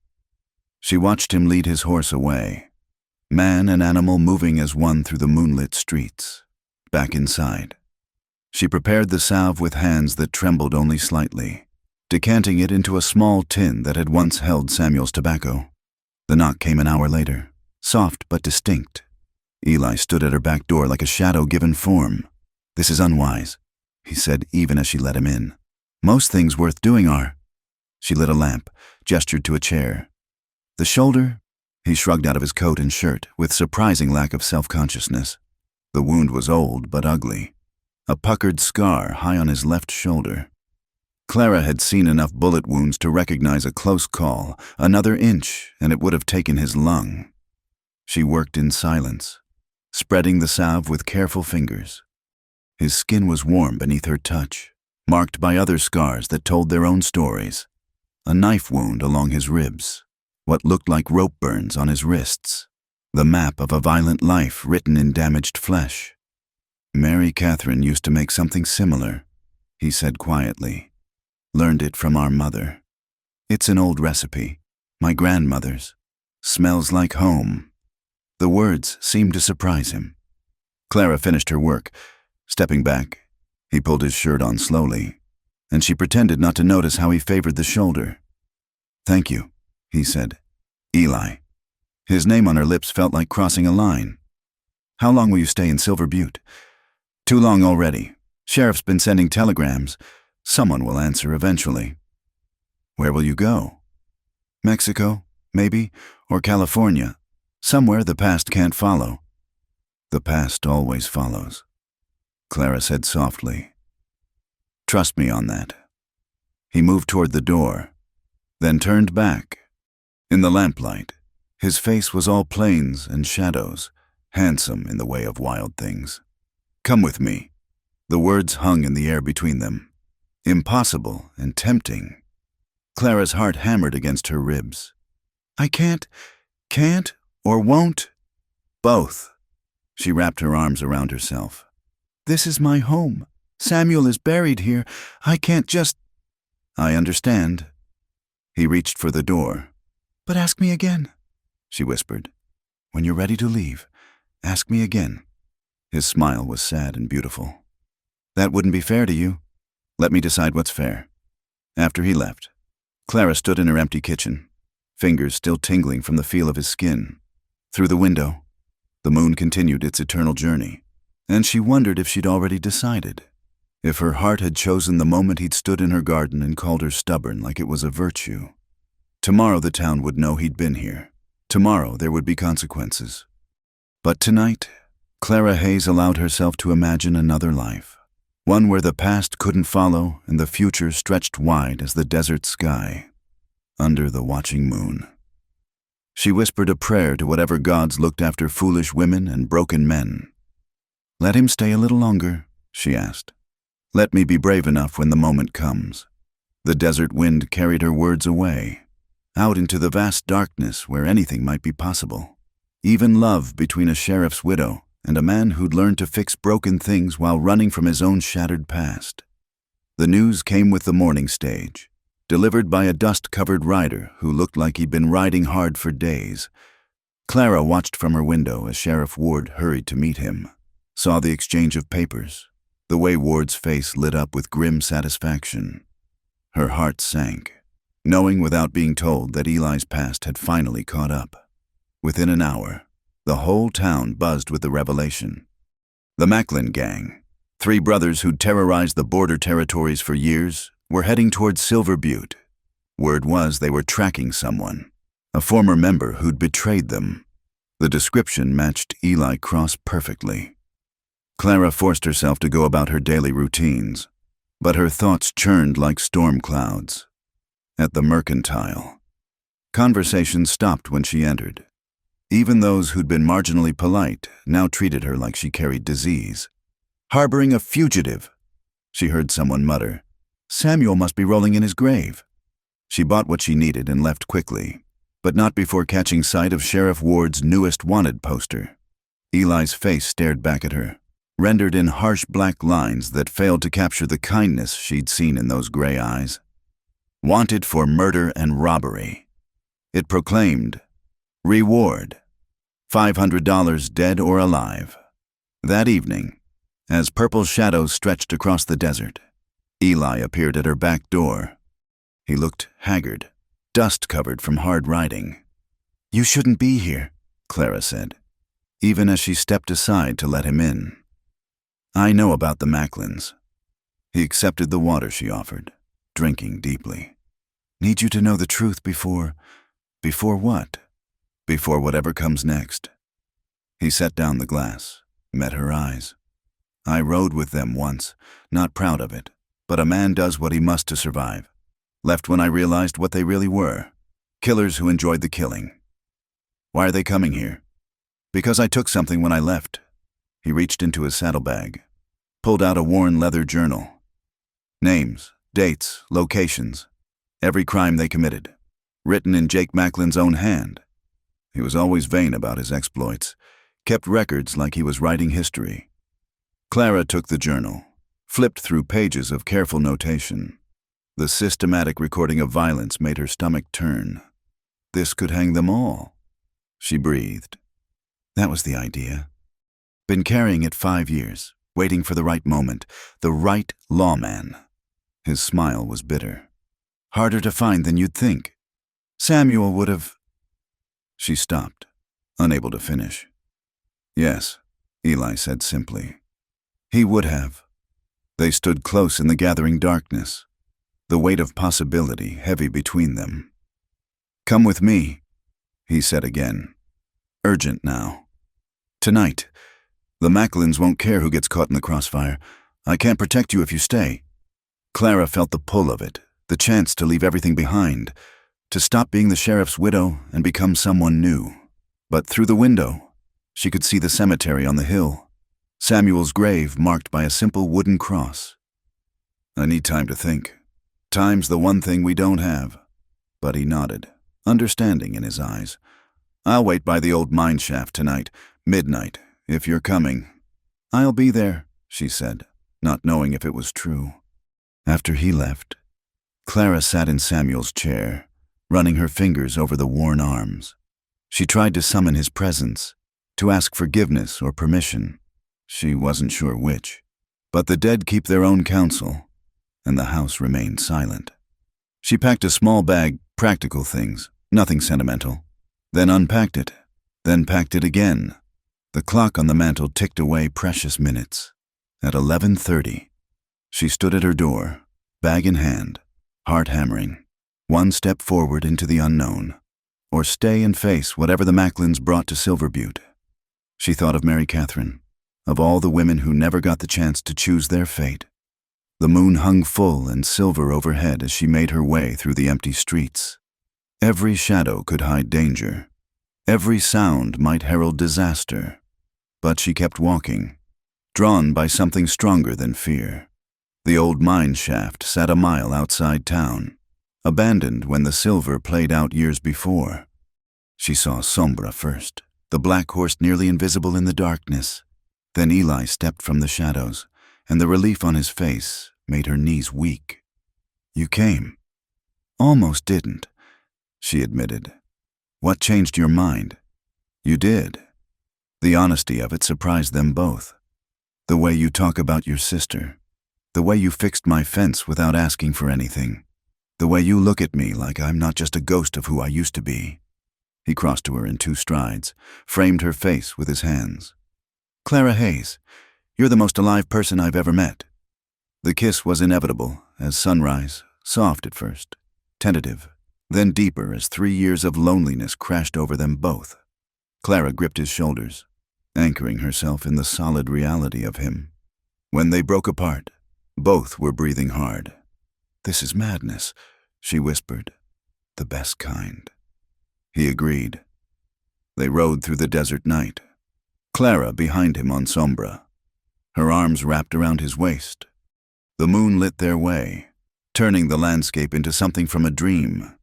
She watched him lead his horse away, man and animal moving as one through the moonlit streets. Back inside, she prepared the salve with hands that trembled only slightly, decanting it into a small tin that had once held Samuel's tobacco. The knock came an hour later, soft but distinct. Eli stood at her back door like a shadow given form. "This is unwise," he said even as she let him in. "Most things worth doing are—" She lit a lamp, gestured to a chair. "The shoulder?" He shrugged out of his coat and shirt with surprising lack of self-consciousness. The wound was old but ugly, a puckered scar high on his left shoulder. Clara had seen enough bullet wounds to recognize a close call. Another inch, and it would have taken his lung. She worked in silence, spreading the salve with careful fingers. His skin was warm beneath her touch, marked by other scars that told their own stories. A knife wound along his ribs, what looked like rope burns on his wrists, the map of a violent life written in damaged flesh. "Mary Catherine used to make something similar," he said quietly. "Learned it from our mother. It's an old recipe, my grandmother's. Smells like home." The words seemed to surprise him. Clara finished her work. Stepping back, he pulled his shirt on slowly, and she pretended not to notice how he favored the shoulder. "Thank you," he said. "Eli." His name on her lips felt like crossing a line. "How long will you stay in Silver Butte?" "Too long already. Sheriff's been sending telegrams. Someone will answer eventually." "Where will you go?" "Mexico, maybe, or California. Somewhere the past can't follow." "The past always follows," Clara said softly. "Trust me on that." He moved toward the door, then turned back. In the lamplight, his face was all plains and shadows, handsome in the way of wild things. "Come with me." The words hung in the air between them, impossible and tempting. Clara's heart hammered against her ribs. "I can't or won't." "Both." She wrapped her arms around herself. "This is my home. Samuel is buried here. I can't just—" "I understand." He reached for the door, But ask me again, she whispered. When you're ready to leave, ask me again. His smile was sad and beautiful. That wouldn't be fair to you. Let me decide what's fair. After he left, Clara stood in her empty kitchen, fingers still tingling from the feel of his skin. Through the window, the moon continued its eternal journey, and she wondered if she'd already decided. If her heart had chosen the moment he'd stood in her garden and called her stubborn like it was a virtue. Tomorrow the town would know he'd been here. Tomorrow there would be consequences. But tonight, Clara Hayes allowed herself to imagine another life. One where the past couldn't follow and the future stretched wide as the desert sky, under the watching moon. She whispered a prayer to whatever gods looked after foolish women and broken men. Let him stay a little longer, she asked. Let me be brave enough when the moment comes. The desert wind carried her words away, out into the vast darkness where anything might be possible. Even love between a sheriff's widow and a man who'd learned to fix broken things while running from his own shattered past. The news came with the morning stage, delivered by a dust-covered rider who looked like he'd been riding hard for days. Clara watched from her window as Sheriff Ward hurried to meet him, saw the exchange of papers, the way Ward's face lit up with grim satisfaction. Her heart sank, knowing without being told that Eli's past had finally caught up. Within an hour, the whole town buzzed with the revelation. The Macklin gang, 3 brothers who'd terrorized the border territories for years, were heading towards Silver Butte. Word was they were tracking someone, a former member who'd betrayed them. The description matched Eli Cross perfectly. Clara forced herself to go about her daily routines, but her thoughts churned like storm clouds. At the Mercantile, conversation stopped when she entered. Even those who'd been marginally polite now treated her like she carried disease. Harboring a fugitive, she heard someone mutter. Samuel must be rolling in his grave. She bought what she needed and left quickly, but not before catching sight of Sheriff Ward's newest wanted poster. Eli's face stared back at her, rendered in harsh black lines that failed to capture the kindness she'd seen in those gray eyes. Wanted for murder and robbery. It proclaimed, reward, $500 dead or alive. That evening, as purple shadows stretched across the desert, Eli appeared at her back door. He looked haggard, dust-covered from hard riding. You shouldn't be here, Clara said, even as she stepped aside to let him in. I know about the Macklins. He accepted the water she offered, drinking deeply. Need you to know the truth before what? Before whatever comes next. He set down the glass, met her eyes. I rode with them once, not proud of it, but a man does what he must to survive. Left when I realized what they really were. Killers who enjoyed the killing. Why are they coming here? Because I took something when I left. He reached into his saddlebag, pulled out a worn leather journal. Names, dates, locations, every crime they committed, written in Jake Macklin's own hand. He was always vain about his exploits, kept records like he was writing history. Clara took the journal, flipped through pages of careful notation. The systematic recording of violence made her stomach turn. This could hang them all. She breathed. That was the idea. Been carrying it 5 years, waiting for the right moment, the right lawman. His smile was bitter. Harder to find than you'd think. Samuel would have... She stopped, unable to finish. Yes, Eli said simply. He would have. They stood close in the gathering darkness, the weight of possibility heavy between them. Come with me, he said again. Urgent now. Tonight. The Macklins won't care who gets caught in the crossfire. I can't protect you if you stay. Clara felt the pull of it, the chance to leave everything behind, to stop being the sheriff's widow and become someone new. But through the window, she could see the cemetery on the hill, Samuel's grave marked by a simple wooden cross. I need time to think. Time's the one thing we don't have. But he nodded, understanding in his eyes. I'll wait by the old mine shaft tonight, midnight, if you're coming. I'll be there, she said, not knowing if it was true. After he left, Clara sat in Samuel's chair, running her fingers over the worn arms. She tried to summon his presence, to ask forgiveness or permission. She wasn't sure which. But the dead keep their own counsel, and the house remained silent. She packed a small bag, practical things, nothing sentimental, then unpacked it, then packed it again. The clock on the mantel ticked away precious minutes. At 11:30, she stood at her door, bag in hand, heart hammering, one step forward into the unknown, or stay and face whatever the Macklins brought to Silver Butte. She thought of Mary Catherine, of all the women who never got the chance to choose their fate. The moon hung full and silver overhead as she made her way through the empty streets. Every shadow could hide danger. Every sound might herald disaster. But she kept walking, drawn by something stronger than fear. The old mine shaft sat a mile outside town, abandoned when the silver played out years before. She saw Sombra first, the black horse nearly invisible in the darkness. Then Eli stepped from the shadows, and the relief on his face made her knees weak. "You came." "Almost didn't," she admitted. "What changed your mind?" "You did." The honesty of it surprised them both. "The way you talk about your sister. The way you fixed my fence without asking for anything. The way you look at me like I'm not just a ghost of who I used to be." He crossed to her in 2 strides, framed her face with his hands. "Clara Hayes, you're the most alive person I've ever met." The kiss was inevitable, as sunrise, soft at first, tentative, then deeper as 3 years of loneliness crashed over them both. Clara gripped his shoulders, anchoring herself in the solid reality of him. When they broke apart, both were breathing hard. "This is madness," she whispered. "The best kind." He agreed. They rode through the desert night, Clara behind him on Sombra, her arms wrapped around his waist. The moon lit their way, turning the landscape into something from a dream.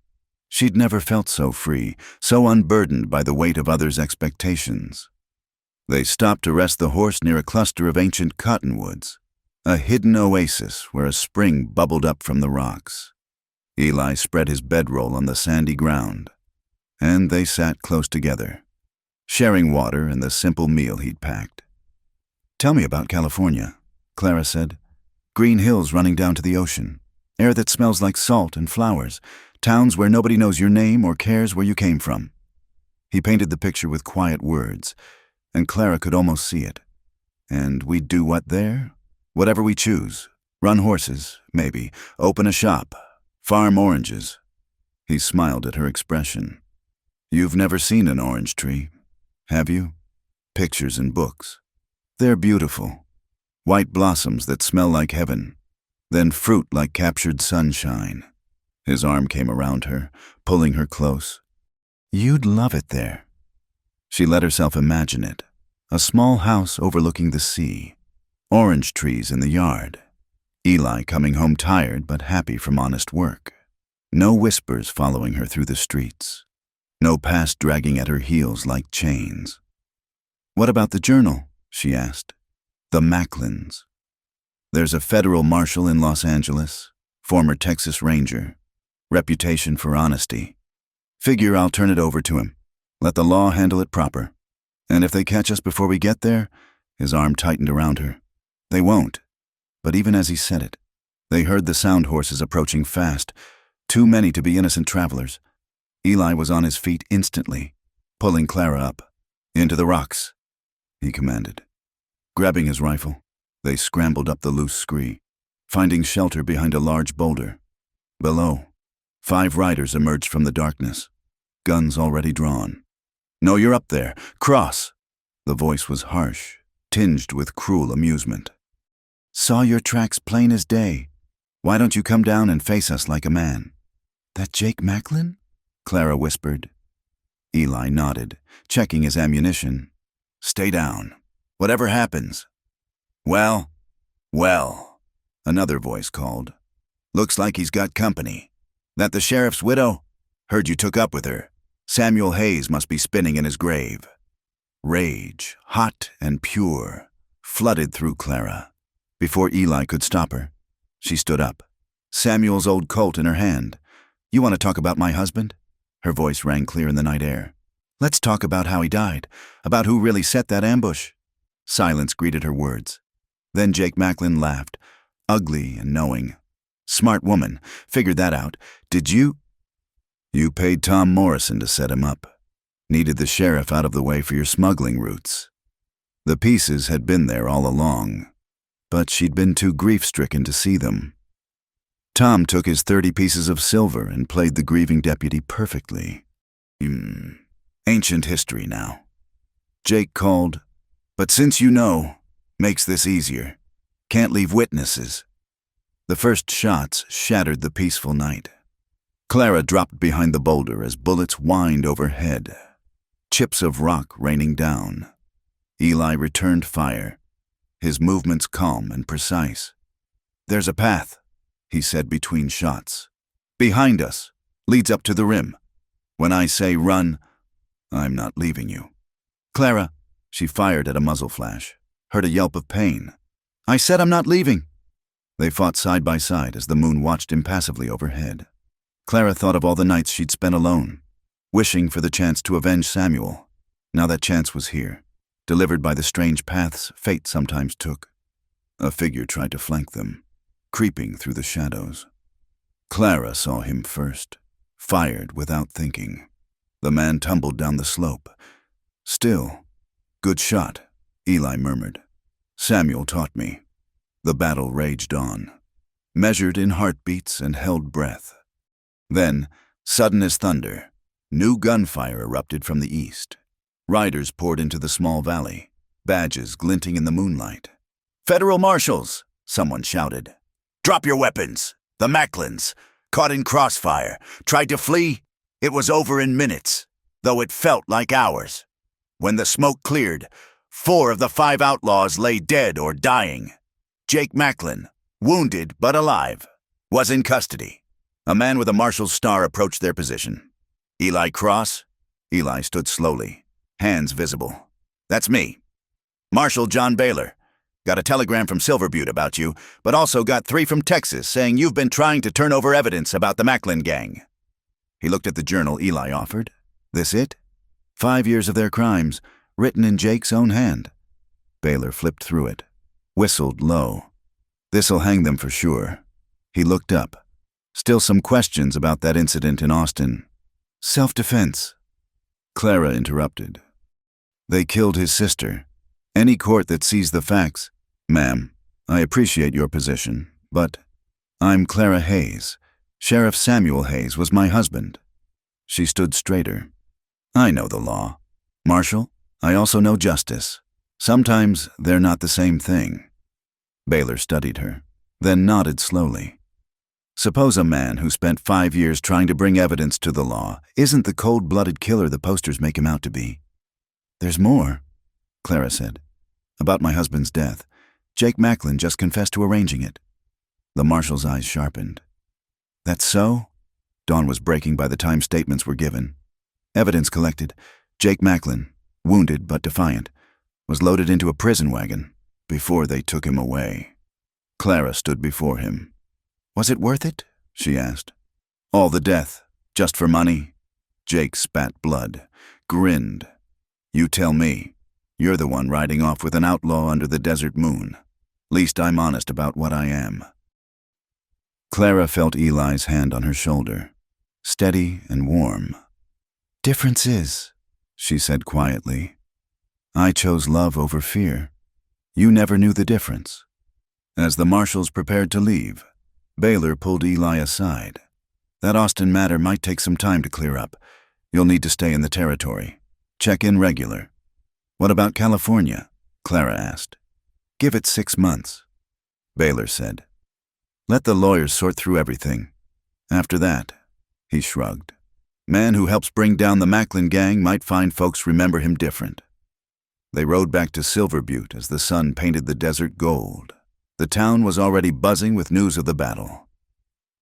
She'd never felt so free, so unburdened by the weight of others' expectations. They stopped to rest the horse near a cluster of ancient cottonwoods, a hidden oasis where a spring bubbled up from the rocks. Eli spread his bedroll on the sandy ground, and they sat close together, sharing water and the simple meal he'd packed. "Tell me about California," Clara said. "Green hills running down to the ocean, air that smells like salt and flowers, towns where nobody knows your name or cares where you came from." He painted the picture with quiet words, and Clara could almost see it. "And we'd do what there? Whatever we choose. Run horses, maybe. Open a shop. Farm oranges." He smiled at her expression. "You've never seen an orange tree, have you? Pictures in books. They're beautiful. White blossoms that smell like heaven, then fruit like captured sunshine." His arm came around her, pulling her close. "You'd love it there." She let herself imagine it. A small house overlooking the sea. Orange trees in the yard. Eli coming home tired but happy from honest work. No whispers following her through the streets. No past dragging at her heels like chains. "What about the journal?" she asked. "The Macklins." "There's a federal marshal in Los Angeles, former Texas Ranger. Reputation for honesty. Figure I'll turn it over to him. Let the law handle it proper. And if they catch us before we get there," his arm tightened around her. "They won't." But even as he said it, they heard the sound horses approaching fast, too many to be innocent travelers. Eli was on his feet instantly, pulling Clara up. "Into the rocks," he commanded. Grabbing his rifle, they scrambled up the loose scree, finding shelter behind a large boulder. Below, 5 riders emerged from the darkness, guns already drawn. "No, you're up there. Cross." The voice was harsh, tinged with cruel amusement. "Saw your tracks plain as day. Why don't you come down and face us like a man?" "That Jake Macklin?" Clara whispered. Eli nodded, checking his ammunition. "Stay down. Whatever happens." Well, another voice called. "Looks like he's got company. That the sheriff's widow? Heard you took up with her. Samuel Hayes must be spinning in his grave." Rage, hot and pure, flooded through Clara. Before Eli could stop her, she stood up, Samuel's old Colt in her hand. "You want to talk about my husband?" Her voice rang clear in the night air. "Let's talk about how he died, about who really set that ambush." Silence greeted her words. Then Jake Macklin laughed, ugly and knowing. "Smart woman, figured that out. Did you?" "You paid Tom Morrison to set him up. Needed the sheriff out of the way for your smuggling routes. The pieces had been there all along, but she'd been too grief-stricken to see them. Tom took his 30 pieces of silver and played the grieving deputy perfectly. Ancient history now." Jake called, "But since you know, makes this easier. Can't leave witnesses." The first shots shattered the peaceful night. Clara dropped behind the boulder as bullets whined overhead, chips of rock raining down. Eli returned fire, his movements calm and precise. "There's a path," he said between shots. "Behind us, leads up to the rim. When I say run, I'm not leaving you." "Clara," she fired at a muzzle flash, heard a yelp of pain. "I said I'm not leaving." They fought side by side as the moon watched impassively overhead. Clara thought of all the nights she'd spent alone, wishing for the chance to avenge Samuel. Now that chance was here, delivered by the strange paths fate sometimes took. A figure tried to flank them, creeping through the shadows. Clara saw him first, fired without thinking. The man tumbled down the slope. "Still, good shot," Eli murmured. "Samuel taught me." The battle raged on, measured in heartbeats and held breath. Then, sudden as thunder, new gunfire erupted from the east. Riders poured into the small valley, badges glinting in the moonlight. "Federal marshals!" someone shouted. "Drop your weapons! The Macklins, caught in crossfire, tried to flee. It was over in minutes, though it felt like hours. When the smoke cleared, 4 of the 5 outlaws lay dead or dying. Jake Macklin, wounded but alive, was in custody." A man with a marshal's star approached their position. "Eli Cross?" Eli stood slowly, hands visible. "That's me. Marshal John Baylor. Got a telegram from Silver Butte about you, but also got 3 from Texas saying you've been trying to turn over evidence about the Macklin gang." He looked at the journal Eli offered. "This it?" 5 years of their crimes, written in Jake's own hand. Baylor flipped through it, whistled low. "This'll hang them for sure." He looked up. Still some questions about that incident in Austin. "Self-defense." Clara interrupted. "They killed his sister. Any court that sees the facts—" "Ma'am, I appreciate your position, but I'm Clara Hayes. Sheriff Samuel Hayes was my husband." She stood straighter. "I know the law. Marshal, I also know justice. Sometimes they're not the same thing." Baylor studied her, then nodded slowly. "Suppose a man who spent 5 years trying to bring evidence to the law isn't the cold-blooded killer the posters make him out to be." "There's more," Clara said. "About my husband's death. Jake Macklin just confessed to arranging it." The marshal's eyes sharpened. "That's so?" Dawn was breaking by the time statements were given. Evidence collected. Jake Macklin, wounded but defiant, was loaded into a prison wagon before they took him away. Clara stood before him. "Was it worth it?" she asked. "All the death, just for money?" Jake spat blood, grinned. "You tell me. You're the one riding off with an outlaw under the desert moon. Least I'm honest about what I am." Clara felt Eli's hand on her shoulder, steady and warm. "Difference is," she said quietly, "I chose love over fear. You never knew the difference." As the marshals prepared to leave, Baylor pulled Eli aside. "That Austin matter might take some time to clear up. You'll need to stay in the territory. Check in regular." "What about California?" Clara asked. "Give it 6 months." Baylor said. "Let the lawyers sort through everything. After that," he shrugged, "man who helps bring down the Macklin gang might find folks remember him different." They rode back to Silver Butte as the sun painted the desert gold. The town was already buzzing with news of the battle.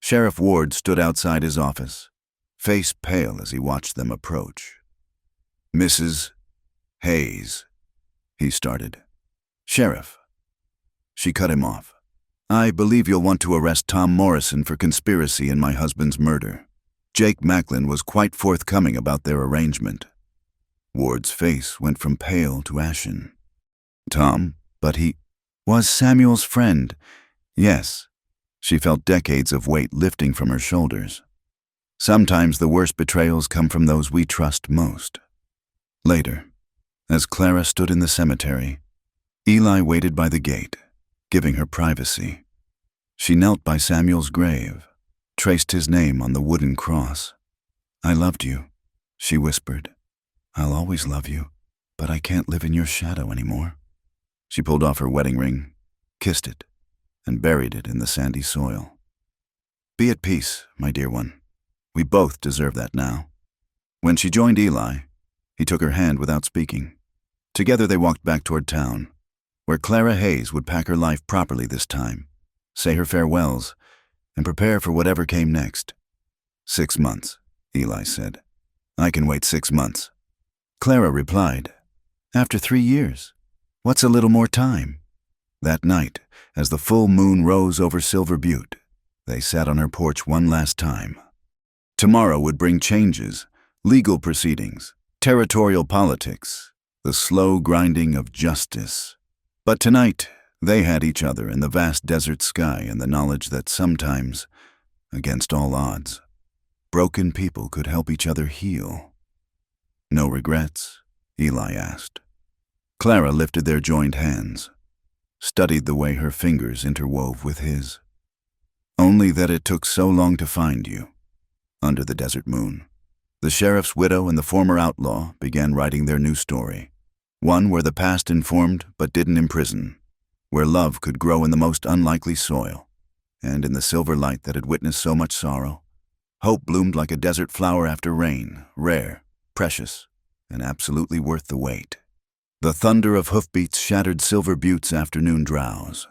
Sheriff Ward stood outside his office, face pale as he watched them approach. "Mrs. Hayes," he started. "Sheriff." She cut him off. "I believe you'll want to arrest Tom Morrison for conspiracy in my husband's murder. Jake Macklin was quite forthcoming about their arrangement. Ward's face went from pale to ashen. Tom, but he was Samuel's friend. Yes. She felt decades of weight lifting from her shoulders. Sometimes the worst betrayals come from those we trust most. Later, as Clara stood in the cemetery, Eli waited by the gate, giving her privacy. She knelt by Samuel's grave, traced his name on the wooden cross. "I loved you," she whispered. "I'll always love you, but I can't live in your shadow anymore." She pulled off her wedding ring, kissed it, and buried it in the sandy soil. "Be at peace, my dear one. We both deserve that now." When she joined Eli, he took her hand without speaking. Together they walked back toward town, where Clara Hayes would pack her life properly this time, say her farewells, and prepare for whatever came next. 6 months, Eli said. "I can wait 6 months." Clara replied, "After 3 years, what's a little more time?" That night, as the full moon rose over Silver Butte, they sat on her porch one last time. Tomorrow would bring changes, legal proceedings, territorial politics, the slow grinding of justice. But tonight, they had each other in the vast desert sky and the knowledge that sometimes, against all odds, broken people could help each other heal. "No regrets?" Eli asked. Clara lifted their joined hands, studied the way her fingers interwove with his. "Only that it took so long to find you." Under the desert moon, the sheriff's widow and the former outlaw began writing their new story, one where the past informed but didn't imprison, where love could grow in the most unlikely soil, and in the silver light that had witnessed so much sorrow, hope bloomed like a desert flower after rain, rare, precious, and absolutely worth the wait. The thunder of hoofbeats shattered Silver Butte's afternoon drowse.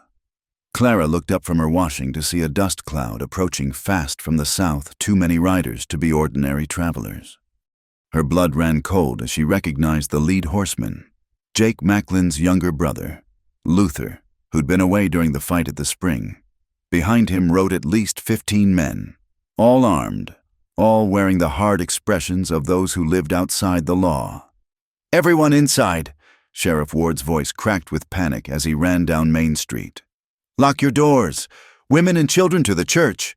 Clara looked up from her washing to see a dust cloud approaching fast from the south, too many riders to be ordinary travelers. Her blood ran cold as she recognized the lead horseman, Jake Macklin's younger brother, Luther, who'd been away during the fight at the spring. Behind him rode at least 15 men, all armed, all wearing the hard expressions of those who lived outside the law. "Everyone inside!" Sheriff Ward's voice cracked with panic as he ran down Main Street. "Lock your doors! Women and children to the church!"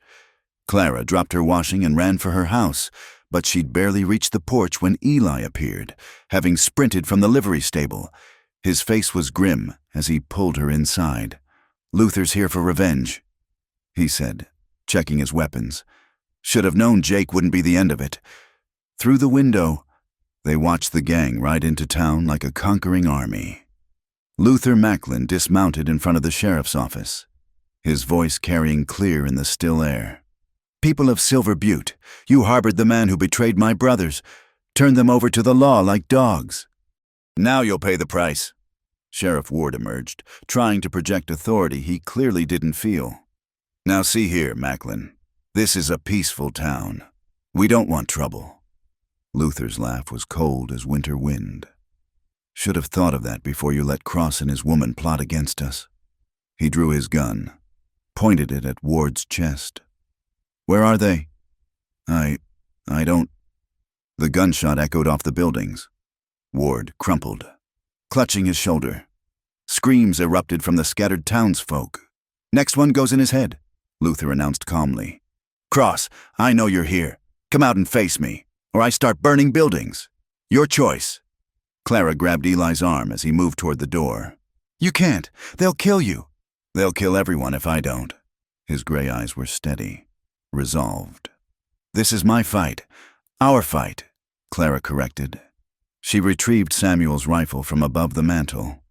Clara dropped her washing and ran for her house, but she'd barely reached the porch when Eli appeared, having sprinted from the livery stable. His face was grim as he pulled her inside. "Luther's here for revenge," he said, checking his weapons. "Should have known Jake wouldn't be the end of it." Through the window, they watched the gang ride into town like a conquering army. Luther Macklin dismounted in front of the sheriff's office, his voice carrying clear in the still air. "People of Silver Butte, you harbored the man who betrayed my brothers, turned them over to the law like dogs. Now you'll pay the price." Sheriff Ward emerged, trying to project authority he clearly didn't feel. "Now see here, Macklin. This is a peaceful town. We don't want trouble." Luther's laugh was cold as winter wind. "Should have thought of that before you let Cross and his woman plot against us." He drew his gun, pointed it at Ward's chest. "Where are they?" I don't..." The gunshot echoed off the buildings. Ward crumpled, clutching his shoulder. Screams erupted from the scattered townsfolk. "Next one goes in his head," Luther announced calmly. "Cross, I know you're here. Come out and face me, or I start burning buildings. Your choice." Clara grabbed Eli's arm as he moved toward the door. "You can't. They'll kill you." "They'll kill everyone if I don't." His gray eyes were steady, resolved. "This is my fight. Our fight," Clara corrected. She retrieved Samuel's rifle from above the mantel.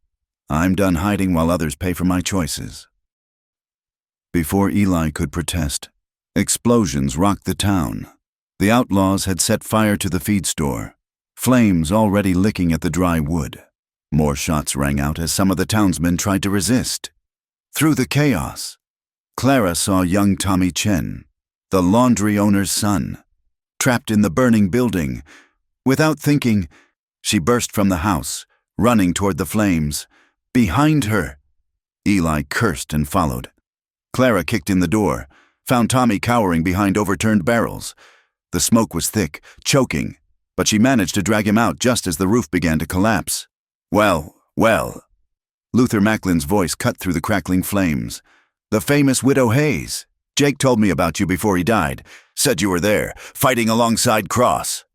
"I'm done hiding while others pay for my choices." Before Eli could protest, explosions rocked the town. The outlaws had set fire to the feed store, flames already licking at the dry wood. More shots rang out as some of the townsmen tried to resist. Through the chaos, Clara saw young Tommy Chen, the laundry owner's son, trapped in the burning building. Without thinking, she burst from the house, running toward the flames. Behind her, Eli cursed and followed. Clara kicked in the door, found Tommy cowering behind overturned barrels. The smoke was thick, choking, but she managed to drag him out just as the roof began to collapse. Well, well. Luther Macklin's voice cut through the crackling flames. The famous Widow Hayes. Jake told me about you before he died. Said you were there, fighting alongside Cross.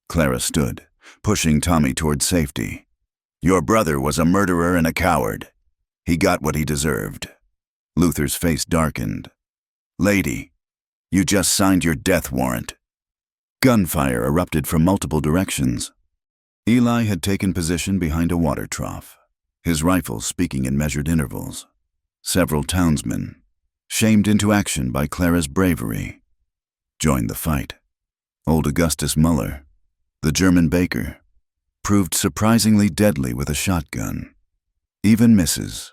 Clara stood, pushing Tommy toward safety. Your brother was a murderer and a coward. He got what he deserved. Luther's face darkened. Lady, you just signed your death warrant. Gunfire erupted from multiple directions. Eli had taken position behind a water trough, his rifle speaking in measured intervals. Several townsmen, shamed into action by Clara's bravery, joined the fight. Old Augustus Muller, the German baker, proved surprisingly deadly with a shotgun. Even Mrs.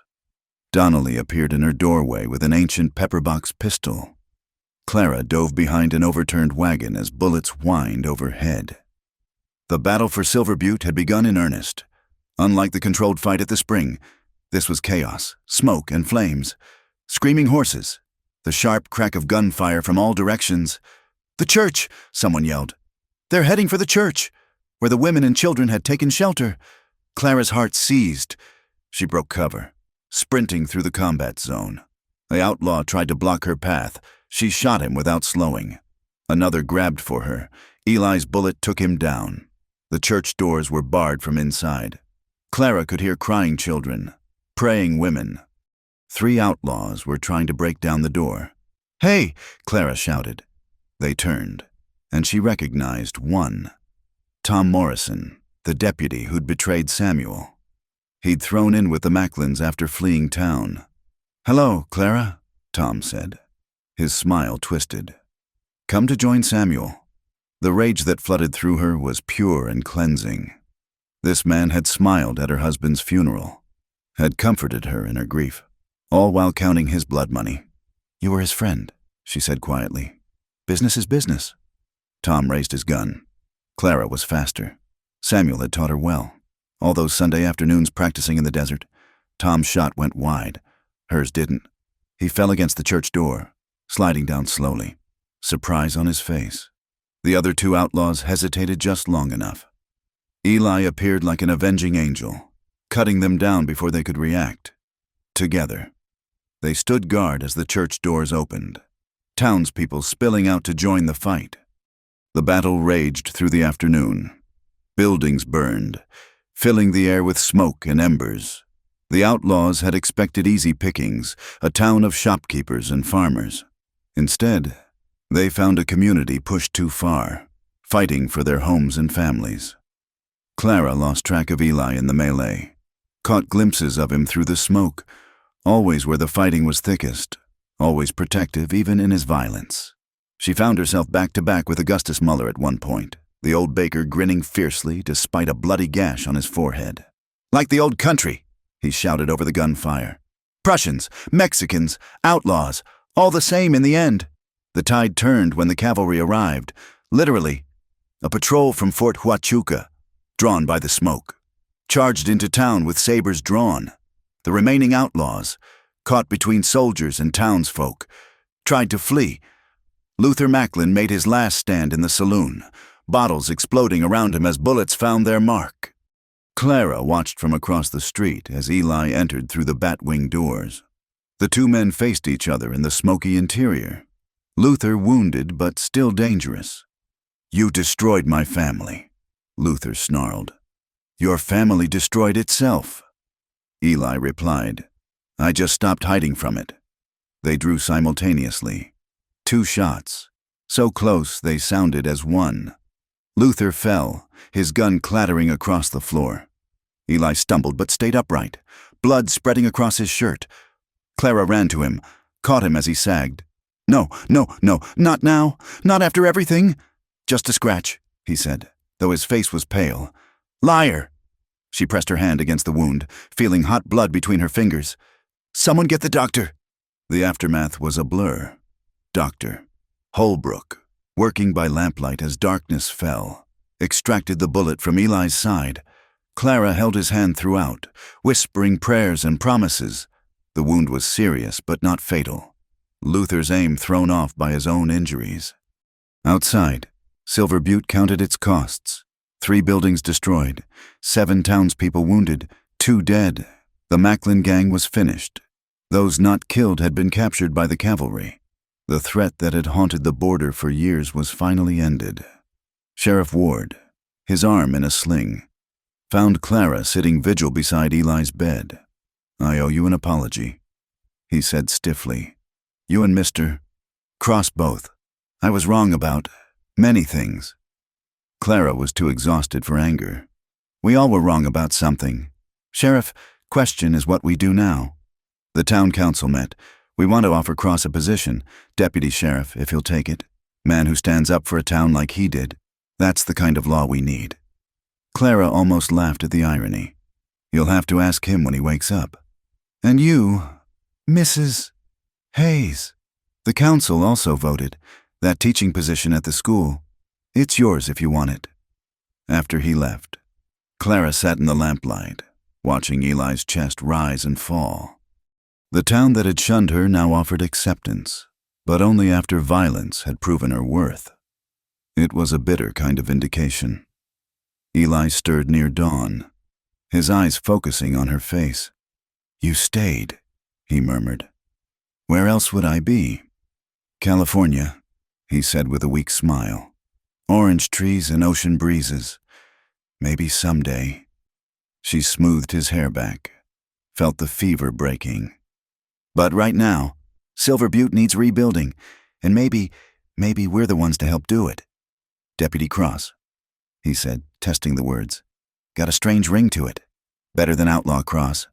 Donnelly appeared in her doorway with an ancient pepperbox pistol. Clara dove behind an overturned wagon as bullets whined overhead. The battle for Silver Butte had begun in earnest. Unlike the controlled fight at the spring, this was chaos, smoke, and flames. Screaming horses, the sharp crack of gunfire from all directions. The church, someone yelled. They're heading for the church, where the women and children had taken shelter. Clara's heart seized. She broke cover, sprinting through the combat zone. The outlaw tried to block her path. She shot him without slowing. Another grabbed for her. Eli's bullet took him down. The church doors were barred from inside. Clara could hear crying children, praying women. 3 outlaws were trying to break down the door. Hey, Clara shouted. They turned, and she recognized one. Tom Morrison, the deputy who'd betrayed Samuel. He'd thrown in with the Macklins after fleeing town. Hello, Clara, Tom said. His smile twisted. Come to join Samuel. The rage that flooded through her was pure and cleansing. This man had smiled at her husband's funeral, had comforted her in her grief, all while counting his blood money. You were his friend, she said quietly. Business is business. Tom raised his gun. Clara was faster. Samuel had taught her well. All those Sunday afternoons practicing in the desert, Tom's shot went wide. Hers didn't. He fell against the church door, sliding down slowly, surprise on his face. The other 2 outlaws hesitated just long enough. Eli appeared like an avenging angel, cutting them down before they could react. Together, they stood guard as the church doors opened, townspeople spilling out to join the fight. The battle raged through the afternoon. Buildings burned, filling the air with smoke and embers. The outlaws had expected easy pickings, a town of shopkeepers and farmers. Instead, they found a community pushed too far, fighting for their homes and families. Clara lost track of Eli in the melee, caught glimpses of him through the smoke, always where the fighting was thickest, always protective even in his violence. She found herself back to back with Augustus Muller at one point, the old baker grinning fiercely despite a bloody gash on his forehead. Like the old country, he shouted over the gunfire. Prussians, Mexicans, outlaws, all the same in the end. The tide turned when the cavalry arrived, literally. A patrol from Fort Huachuca, drawn by the smoke, charged into town with sabers drawn. The remaining outlaws, caught between soldiers and townsfolk, tried to flee. Luther Macklin made his last stand in the saloon, bottles exploding around him as bullets found their mark. Clara watched from across the street as Eli entered through the batwing doors. The 2 men faced each other in the smoky interior. Luther wounded but still dangerous. You destroyed my family, Luther snarled. Your family destroyed itself. Eli replied, I just stopped hiding from it. They drew simultaneously. 2 shots, so close they sounded as one. Luther fell, his gun clattering across the floor. Eli stumbled but stayed upright, blood spreading across his shirt. Clara ran to him, caught him as he sagged. No, not now, not after everything. Just a scratch, he said, though his face was pale. Liar! She pressed her hand against the wound, feeling hot blood between her fingers. Someone get the doctor. The aftermath was a blur. Doctor Holbrook, working by lamplight as darkness fell, extracted the bullet from Eli's side. Clara held his hand throughout, whispering prayers and promises. The wound was serious but not fatal. Luther's aim thrown off by his own injuries. Outside, Silver Butte counted its costs. 3 buildings destroyed, 7 townspeople wounded, 2 dead. The Macklin gang was finished. Those not killed had been captured by the cavalry. The threat that had haunted the border for years was finally ended. Sheriff Ward, his arm in a sling, found Clara sitting vigil beside Eli's bed. "I owe you an apology," he said stiffly. "You and Mr. Cross both. I was wrong about many things." Clara was too exhausted for anger. "We all were wrong about something. Sheriff, question is what we do now." The town council met. "We want to offer Cross a position, deputy sheriff, if he'll take it. Man who stands up for a town like he did. That's the kind of law we need." Clara almost laughed at the irony. "You'll have to ask him when he wakes up." "And you, Mrs. Hayes." The council also voted. "That teaching position at the school. It's yours if you want it." After he left, Clara sat in the lamplight, watching Eli's chest rise and fall. The town that had shunned her now offered acceptance, but only after violence had proven her worth. It was a bitter kind of vindication. Eli stirred near dawn, his eyes focusing on her face. "You stayed," he murmured. "Where else would I be?" "California," he said with a weak smile. "Orange trees and ocean breezes. Maybe someday." She smoothed his hair back, felt the fever breaking. "But right now, Silver Butte needs rebuilding, and maybe we're the ones to help do it." "Deputy Cross," he said, testing the words. "Got a strange ring to it. Better than Outlaw Cross.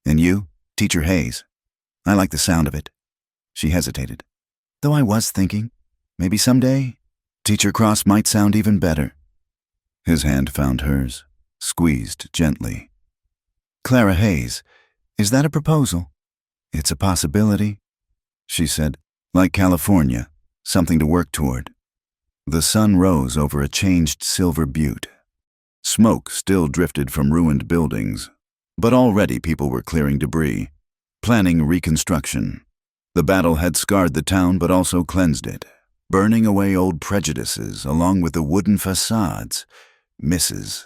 And you, Teacher Hayes. I like the sound of it." She hesitated. "Though I was thinking, maybe someday, Teacher Cross might sound even better." His hand found hers, squeezed gently. "Clara Hayes, is that a proposal?" "It's a possibility," she said. "Like California, something to work toward." The sun rose over a changed Silver Butte. Smoke still drifted from ruined buildings, but already people were clearing debris, planning reconstruction. The battle had scarred the town but also cleansed it, burning away old prejudices along with the wooden facades. Mrs.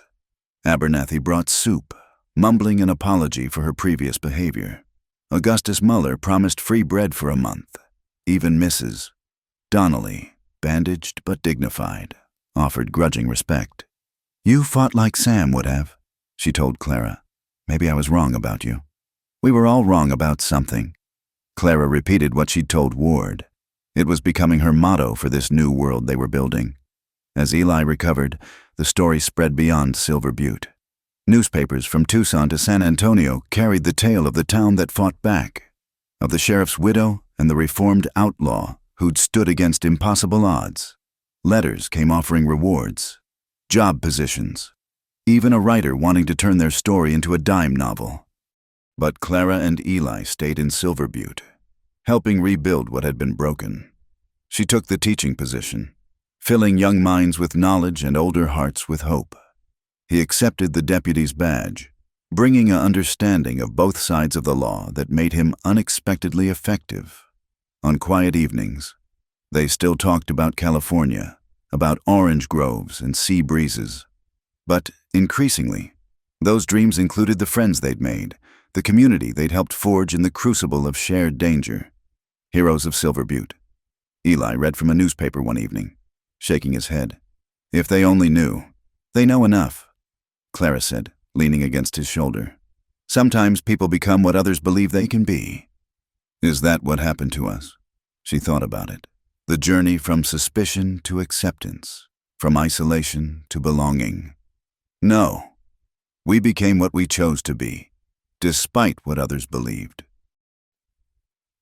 Abernathy brought soup, mumbling an apology for her previous behavior. Augustus Muller promised free bread for a month. Even Mrs. Donnelly, bandaged but dignified, offered grudging respect. "You fought like Sam would have," she told Clara. "Maybe I was wrong about you." "We were all wrong about something." Clara repeated what she'd told Ward. It was becoming her motto for this new world they were building. As Eli recovered, the story spread beyond Silver Butte. Newspapers from Tucson to San Antonio carried the tale of the town that fought back, of the sheriff's widow and the reformed outlaw who'd stood against impossible odds. Letters came offering rewards, job positions, even a writer wanting to turn their story into a dime novel. But Clara and Eli stayed in Silver Butte, helping rebuild what had been broken. She took the teaching position, filling young minds with knowledge and older hearts with hope. He accepted the deputy's badge, bringing an understanding of both sides of the law that made him unexpectedly effective. On quiet evenings, they still talked about California, about orange groves and sea breezes. But increasingly, those dreams included the friends they'd made, the community they'd helped forge in the crucible of shared danger. Heroes of Silver Butte. Eli read from a newspaper one evening, shaking his head. "If they only knew." "They know enough," Clara said, leaning against his shoulder. "Sometimes people become what others believe they can be." Is that what happened to us? She thought about it. The journey from suspicion to acceptance, from isolation to belonging. No, we became what we chose to be, despite what others believed.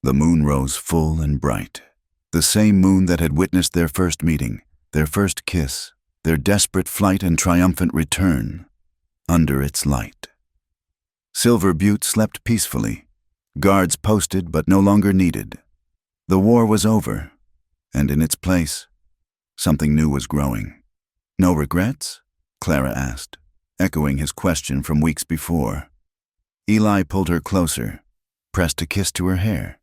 The moon rose full and bright, the same moon that had witnessed their first meeting, their first kiss, their desperate flight and triumphant return, under its light. Silver Butte slept peacefully, guards posted but no longer needed. The war was over, and in its place, something new was growing. "No regrets?" Clara asked, echoing his question from weeks before. Eli pulled her closer, pressed a kiss to her hair.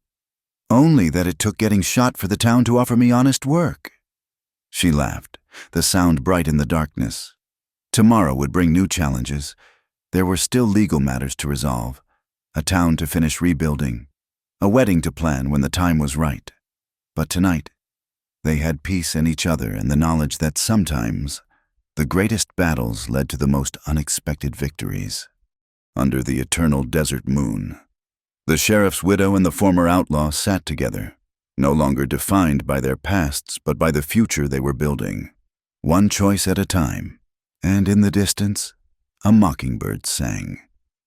"Only that it took getting shot for the town to offer me honest work." She laughed, the sound bright in the darkness. Tomorrow would bring new challenges. There were still legal matters to resolve, a town to finish rebuilding, a wedding to plan when the time was right. But tonight, they had peace in each other and the knowledge that sometimes the greatest battles led to the most unexpected victories. Under the eternal desert moon, the sheriff's widow and the former outlaw sat together, no longer defined by their pasts but by the future they were building, one choice at a time. And in the distance, a mockingbird sang,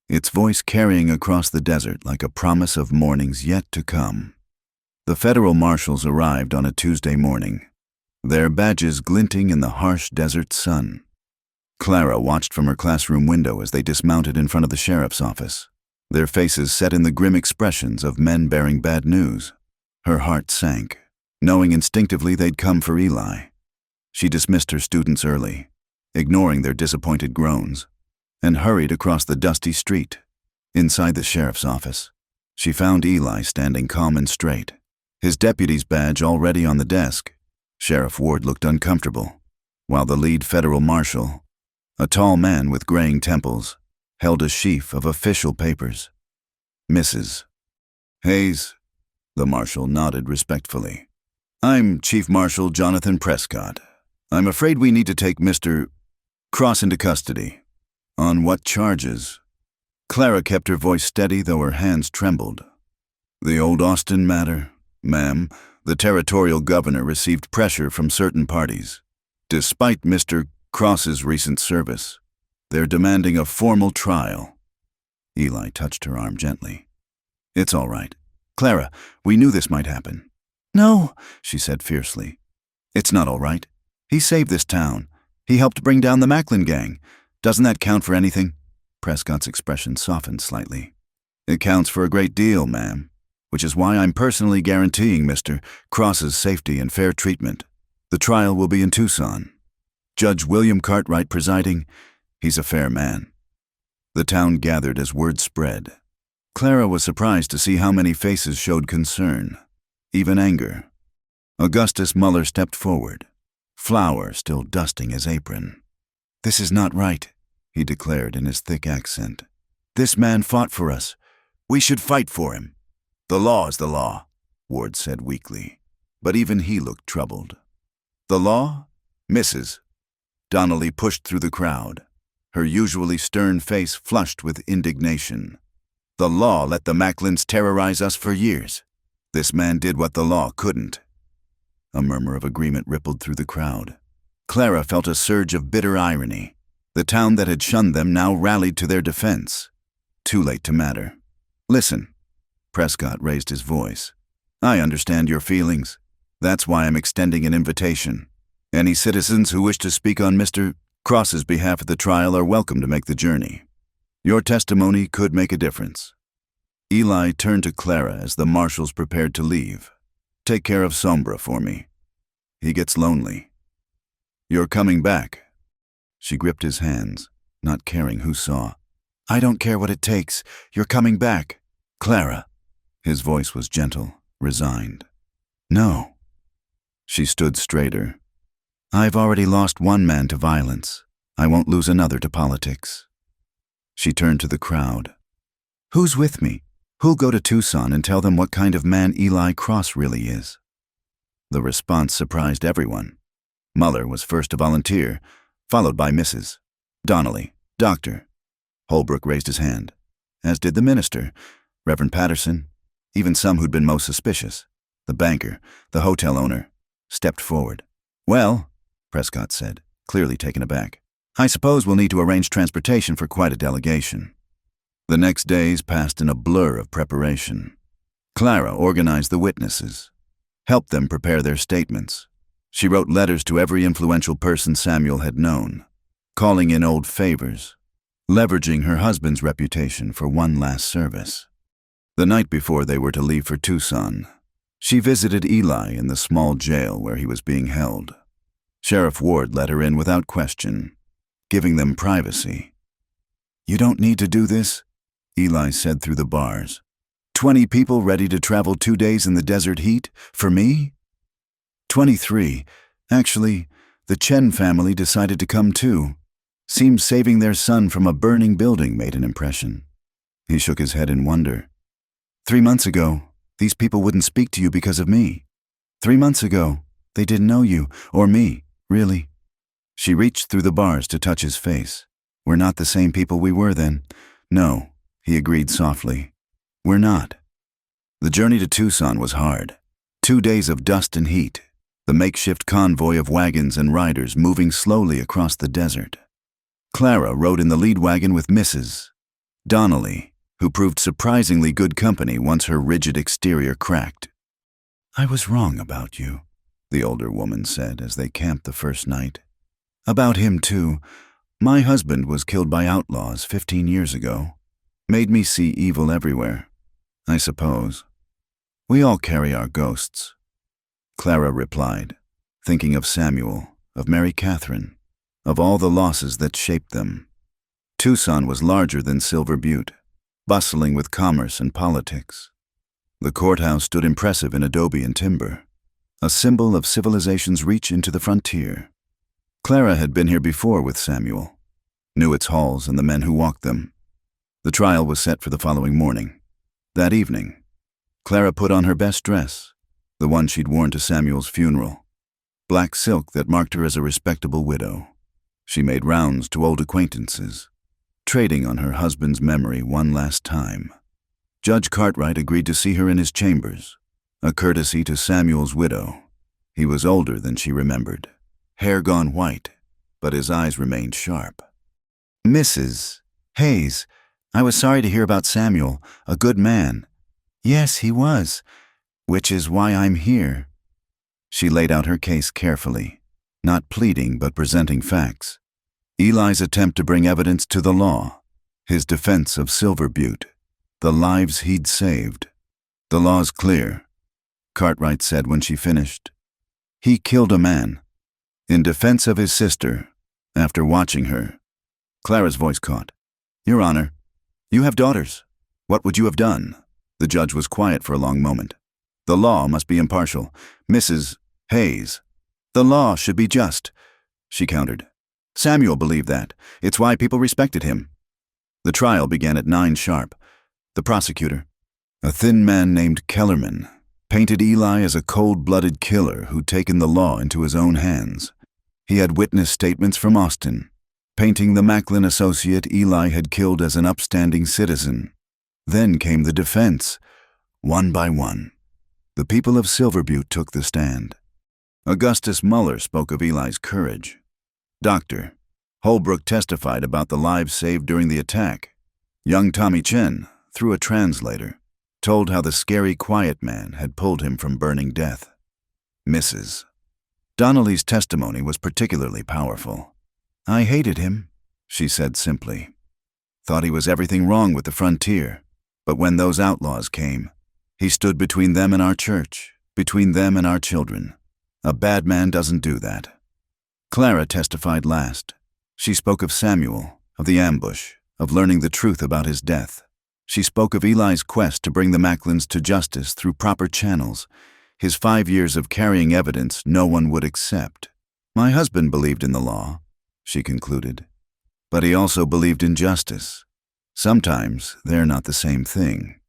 its voice carrying across the desert like a promise of mornings yet to come. The federal marshals arrived on a Tuesday morning, their badges glinting in the harsh desert sun. Clara watched from her classroom window as they dismounted in front of the sheriff's office, their faces set in the grim expressions of men bearing bad news. Her heart sank, knowing instinctively they'd come for Eli. She dismissed her students early, ignoring their disappointed groans, and hurried across the dusty street. Inside the sheriff's office, she found Eli standing calm and straight, his deputy's badge already on the desk. Sheriff Ward looked uncomfortable, while the lead federal marshal, a tall man with graying temples, held a sheaf of official papers. Mrs. Hayes, the marshal nodded respectfully. I'm Chief Marshal Jonathan Prescott. I'm afraid we need to take Mr. Cross into custody. On what charges? Clara kept her voice steady, though her hands trembled. The old Austin matter, ma'am. The territorial governor received pressure from certain parties. Despite Mr. Cross's recent service, they're demanding a formal trial. Eli touched her arm gently. It's all right. Clara, we knew this might happen. No, she said fiercely. It's not all right. He saved this town. He helped bring down the Macklin gang. Doesn't that count for anything? Prescott's expression softened slightly. It counts for a great deal, ma'am, which is why I'm personally guaranteeing Mr. Cross's safety and fair treatment. The trial will be in Tucson. Judge William Cartwright presiding. He's a fair man. The town gathered as word spread. Clara was surprised to see how many faces showed concern, even anger. Augustus Muller stepped forward, flour still dusting his apron. This is not right, he declared in his thick accent. This man fought for us. We should fight for him. The law is the law, Ward said weakly, but even he looked troubled. The law? Mrs. Donnelly pushed through the crowd, her usually stern face flushed with indignation. The law let the Macklins terrorize us for years. This man did what the law couldn't. A murmur of agreement rippled through the crowd. Clara felt a surge of bitter irony. The town that had shunned them now rallied to their defense. Too late to matter. Listen. Prescott raised his voice. I understand your feelings. That's why I'm extending an invitation. Any citizens who wish to speak on Mr. Cross's behalf at the trial are welcome to make the journey. Your testimony could make a difference. Eli turned to Clara as the marshals prepared to leave. Take care of Sombra for me. He gets lonely. You're coming back. She gripped his hands, not caring who saw. I don't care what it takes. You're coming back. Clara. His voice was gentle, resigned. No. She stood straighter. I've already lost one man to violence. I won't lose another to politics. She turned to the crowd. Who's with me? Who'll go to Tucson and tell them what kind of man Eli Cross really is? The response surprised everyone. Muller was first to volunteer, followed by Mrs. Donnelly, Doctor. Holbrook raised his hand, as did the minister, Reverend Patterson, even some who'd been most suspicious. The banker, the hotel owner, stepped forward. Well, Prescott said, clearly taken aback, I suppose we'll need to arrange transportation for quite a delegation. The next days passed in a blur of preparation. Clara organized the witnesses, helped them prepare their statements. She wrote letters to every influential person Samuel had known, calling in old favors, leveraging her husband's reputation for one last service. The night before they were to leave for Tucson, she visited Eli in the small jail where he was being held. Sheriff Ward let her in without question, giving them privacy. You don't need to do this, Eli said through the bars. 20 people ready to travel 2 days in the desert heat? For me? 23. Actually, the Chen family decided to come too. Seems saving their son from a burning building made an impression. He shook his head in wonder. 3 months ago, these people wouldn't speak to you because of me. 3 months ago, they didn't know you, or me, really. She reached through the bars to touch his face. We're not the same people we were then. No, he agreed softly. We're not. The journey to Tucson was hard. 2 days of dust and heat, the makeshift convoy of wagons and riders moving slowly across the desert. Clara rode in the lead wagon with Mrs. Donnelly, who proved surprisingly good company once her rigid exterior cracked. I was wrong about you, the older woman said as they camped the first night. About him, too. My husband was killed by outlaws 15 years ago. Made me see evil everywhere, I suppose. We all carry our ghosts. Clara replied, thinking of Samuel, of Mary Catherine, of all the losses that shaped them. Tucson was larger than Silver Butte, bustling with commerce and politics. The courthouse stood impressive in adobe and timber, a symbol of civilization's reach into the frontier. Clara had been here before with Samuel, knew its halls and the men who walked them. The trial was set for the following morning. That evening, Clara put on her best dress, the one she'd worn to Samuel's funeral, black silk that marked her as a respectable widow. She made rounds to old acquaintances, trading on her husband's memory one last time. Judge Cartwright agreed to see her in his chambers, a courtesy to Samuel's widow. He was older than she remembered, hair gone white, but his eyes remained sharp. Mrs. Hayes, I was sorry to hear about Samuel, a good man. Yes, he was, which is why I'm here. She laid out her case carefully, not pleading but presenting facts. Eli's attempt to bring evidence to the law, his defense of Silver Butte, the lives he'd saved. The law's clear, Cartwright said when she finished. He killed a man, in defense of his sister, after watching her. Clara's voice caught. Your Honor, you have daughters. What would you have done? The judge was quiet for a long moment. The law must be impartial. Mrs. Hayes. The law should be just, she countered. Samuel believed that. It's why people respected him. The trial began at 9 sharp. The prosecutor, a thin man named Kellerman, painted Eli as a cold-blooded killer who'd taken the law into his own hands. He had witness statements from Austin, painting the Macklin associate Eli had killed as an upstanding citizen. Then came the defense, one by one. The people of Silver Butte took the stand. Augustus Muller spoke of Eli's courage. Dr. Holbrook testified about the lives saved during the attack. Young Tommy Chen, through a translator, told how the scary quiet man had pulled him from burning death. Mrs. Donnelly's testimony was particularly powerful. I hated him, she said simply. Thought he was everything wrong with the frontier, but when those outlaws came, he stood between them and our church, between them and our children. A bad man doesn't do that. Clara testified last. She spoke of Samuel, of the ambush, of learning the truth about his death. She spoke of Eli's quest to bring the Macklins to justice through proper channels, his 5 years of carrying evidence no one would accept. My husband believed in the law, she concluded, but he also believed in justice. Sometimes they're not the same thing.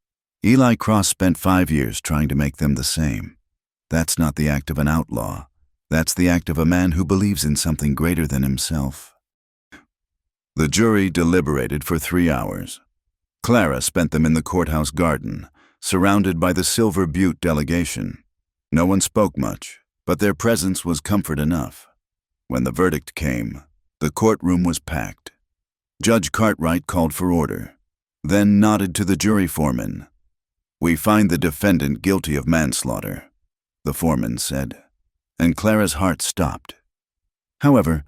Eli Cross spent 5 years trying to make them the same. That's not the act of an outlaw. That's the act of a man who believes in something greater than himself. The jury deliberated for 3 hours. Clara spent them in the courthouse garden, surrounded by the Silver Butte delegation. No one spoke much, but their presence was comfort enough. When the verdict came, the courtroom was packed. Judge Cartwright called for order, then nodded to the jury foreman. We find the defendant guilty of manslaughter, the foreman said, and Clara's heart stopped. However,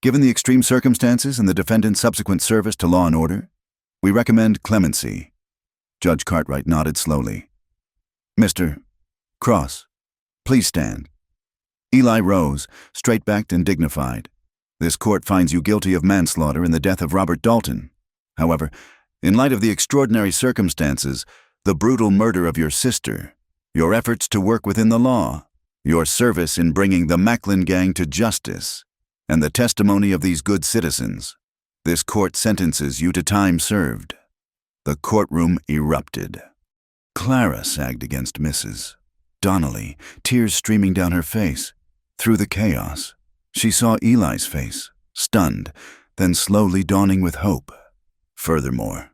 given the extreme circumstances and the defendant's subsequent service to law and order, we recommend clemency. Judge Cartwright nodded slowly. Mr. Cross, please stand. Eli rose, straight-backed and dignified. This court finds you guilty of manslaughter in the death of Robert Dalton. However, in light of the extraordinary circumstances, the brutal murder of your sister, your efforts to work within the law, your service in bringing the Macklin gang to justice, and the testimony of these good citizens. This court sentences you to time served." The courtroom erupted. Clara sagged against Mrs. Donnelly, tears streaming down her face. Through the chaos, she saw Eli's face, stunned, then slowly dawning with hope. Furthermore,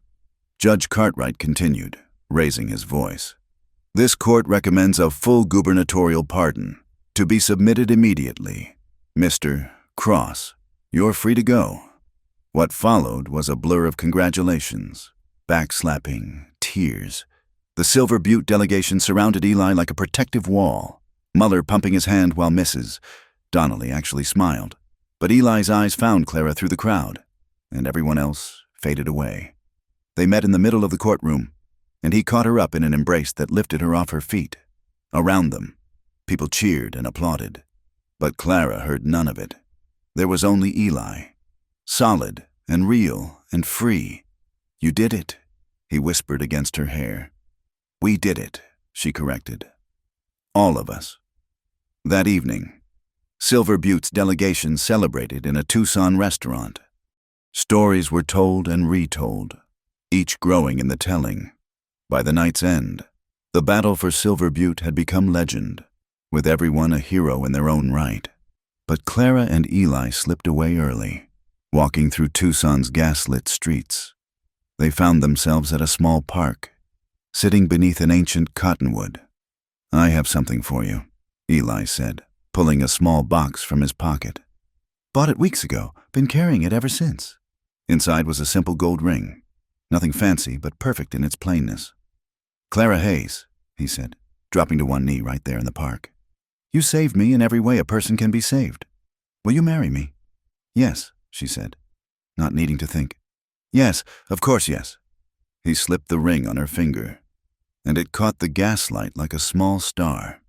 Judge Cartwright continued, raising his voice. "This court recommends a full gubernatorial pardon, to be submitted immediately. Mr. Cross, you're free to go." What followed was a blur of congratulations, backslapping, tears. The Silver Butte delegation surrounded Eli like a protective wall, Muller pumping his hand while Mrs. Donnelly actually smiled. But Eli's eyes found Clara through the crowd, and everyone else faded away. They met in the middle of the courtroom, and he caught her up in an embrace that lifted her off her feet. Around them, people cheered and applauded, but Clara heard none of it. There was only Eli, solid and real and free. "You did it," he whispered against her hair. "We did it," she corrected. "All of us." That evening, Silver Butte's delegation celebrated in a Tucson restaurant. Stories were told and retold, each growing in the telling. By the night's end, the battle for Silver Butte had become legend, with everyone a hero in their own right. But Clara and Eli slipped away early, walking through Tucson's gaslit streets. They found themselves at a small park, sitting beneath an ancient cottonwood. "I have something for you," Eli said, pulling a small box from his pocket. "Bought it weeks ago, been carrying it ever since." Inside was a simple gold ring, nothing fancy but perfect in its plainness. "Clara Hayes," he said, dropping to one knee right there in the park. "You saved me in every way a person can be saved. Will you marry me?" "Yes," she said, not needing to think. "Yes, of course yes." He slipped the ring on her finger, and it caught the gaslight like a small star.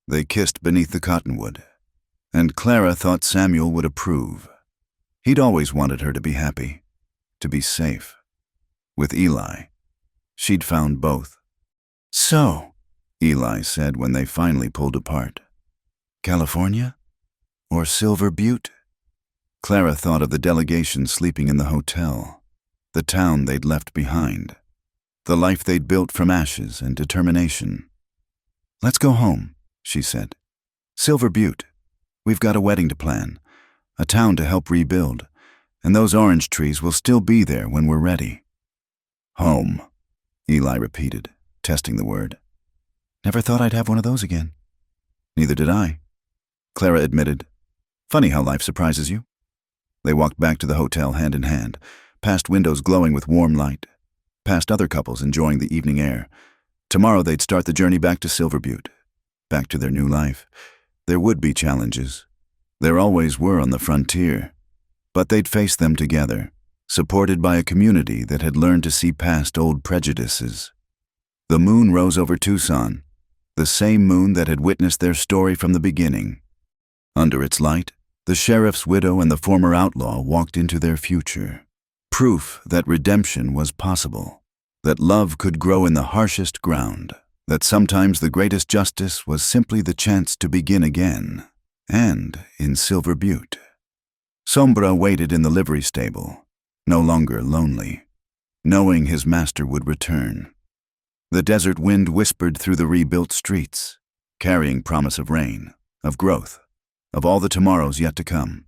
They kissed beneath the cottonwood, and Clara thought Samuel would approve. He'd always wanted her to be happy, to be safe. With Eli, she'd found both. "So," Eli said when they finally pulled apart, "California or Silver Butte?" Clara thought of the delegation sleeping in the hotel, the town they'd left behind, the life they'd built from ashes and determination. "Let's go home," she said. "Silver Butte. We've got a wedding to plan, a town to help rebuild, and those orange trees will still be there when we're ready." "Home," Eli repeated, testing the word. "Never thought I'd have one of those again." "Neither did I," Clara admitted. "Funny how life surprises you." They walked back to the hotel hand in hand, past windows glowing with warm light, past other couples enjoying the evening air. Tomorrow they'd start the journey back to Silver Butte, back to their new life. There would be challenges. There always were on the frontier. But they'd face them together, supported by a community that had learned to see past old prejudices. The moon rose over Tucson, the same moon that had witnessed their story from the beginning. Under its light, the sheriff's widow and the former outlaw walked into their future. Proof that redemption was possible, that love could grow in the harshest ground, that sometimes the greatest justice was simply the chance to begin again, and in Silver Butte. Sombra waited in the livery stable, no longer lonely, knowing his master would return. The desert wind whispered through the rebuilt streets, carrying promise of rain, of growth, of all the tomorrows yet to come.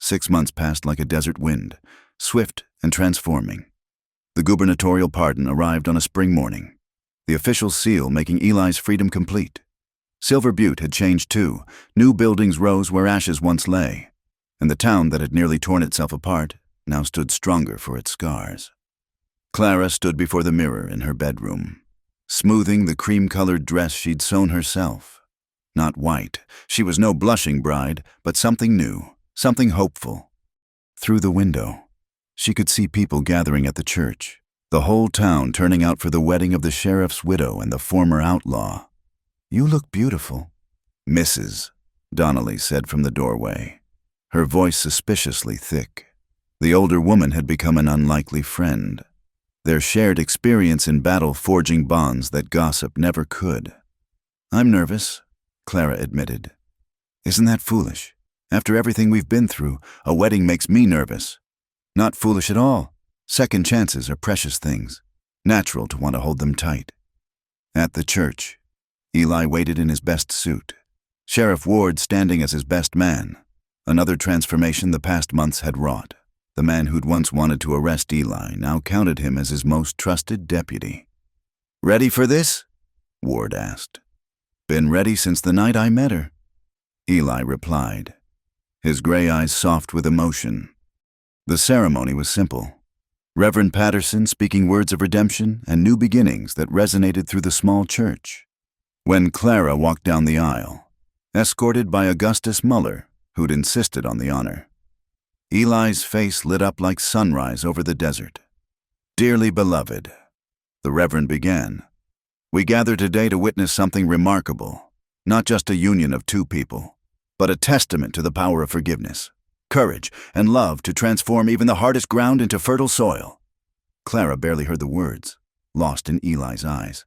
6 months passed like a desert wind, swift and transforming. The gubernatorial pardon arrived on a spring morning, the official seal making Eli's freedom complete. Silver Butte had changed too. New buildings rose where ashes once lay, and the town that had nearly torn itself apart now stood stronger for its scars. Clara stood before the mirror in her bedroom, smoothing the cream-colored dress she'd sewn herself. Not white, she was no blushing bride, but something new, something hopeful. Through the window, she could see people gathering at the church, the whole town turning out for the wedding of the sheriff's widow and the former outlaw. "You look beautiful," Mrs. Donnelly said from the doorway, her voice suspiciously thick. The older woman had become an unlikely friend, their shared experience in battle forging bonds that gossip never could. "I'm nervous," Clara admitted. Isn't that foolish? After everything we've been through, a wedding makes me nervous. Not foolish at all. Second chances are precious things. Natural to want to hold them tight. At the church, Eli waited in his best suit. Sheriff Ward standing as his best man. Another transformation the past months had wrought. The man who'd once wanted to arrest Eli now counted him as his most trusted deputy. "Ready for this?" Ward asked. "Been ready since the night I met her," Eli replied, his gray eyes soft with emotion. The ceremony was simple. Reverend Patterson speaking words of redemption and new beginnings that resonated through the small church. When Clara walked down the aisle, escorted by Augustus Muller, who'd insisted on the honor, Eli's face lit up like sunrise over the desert. "Dearly beloved," the Reverend began, "we gather today to witness something remarkable, not just a union of two people, but a testament to the power of forgiveness, courage, and love to transform even the hardest ground into fertile soil." Clara barely heard the words, lost in Eli's eyes.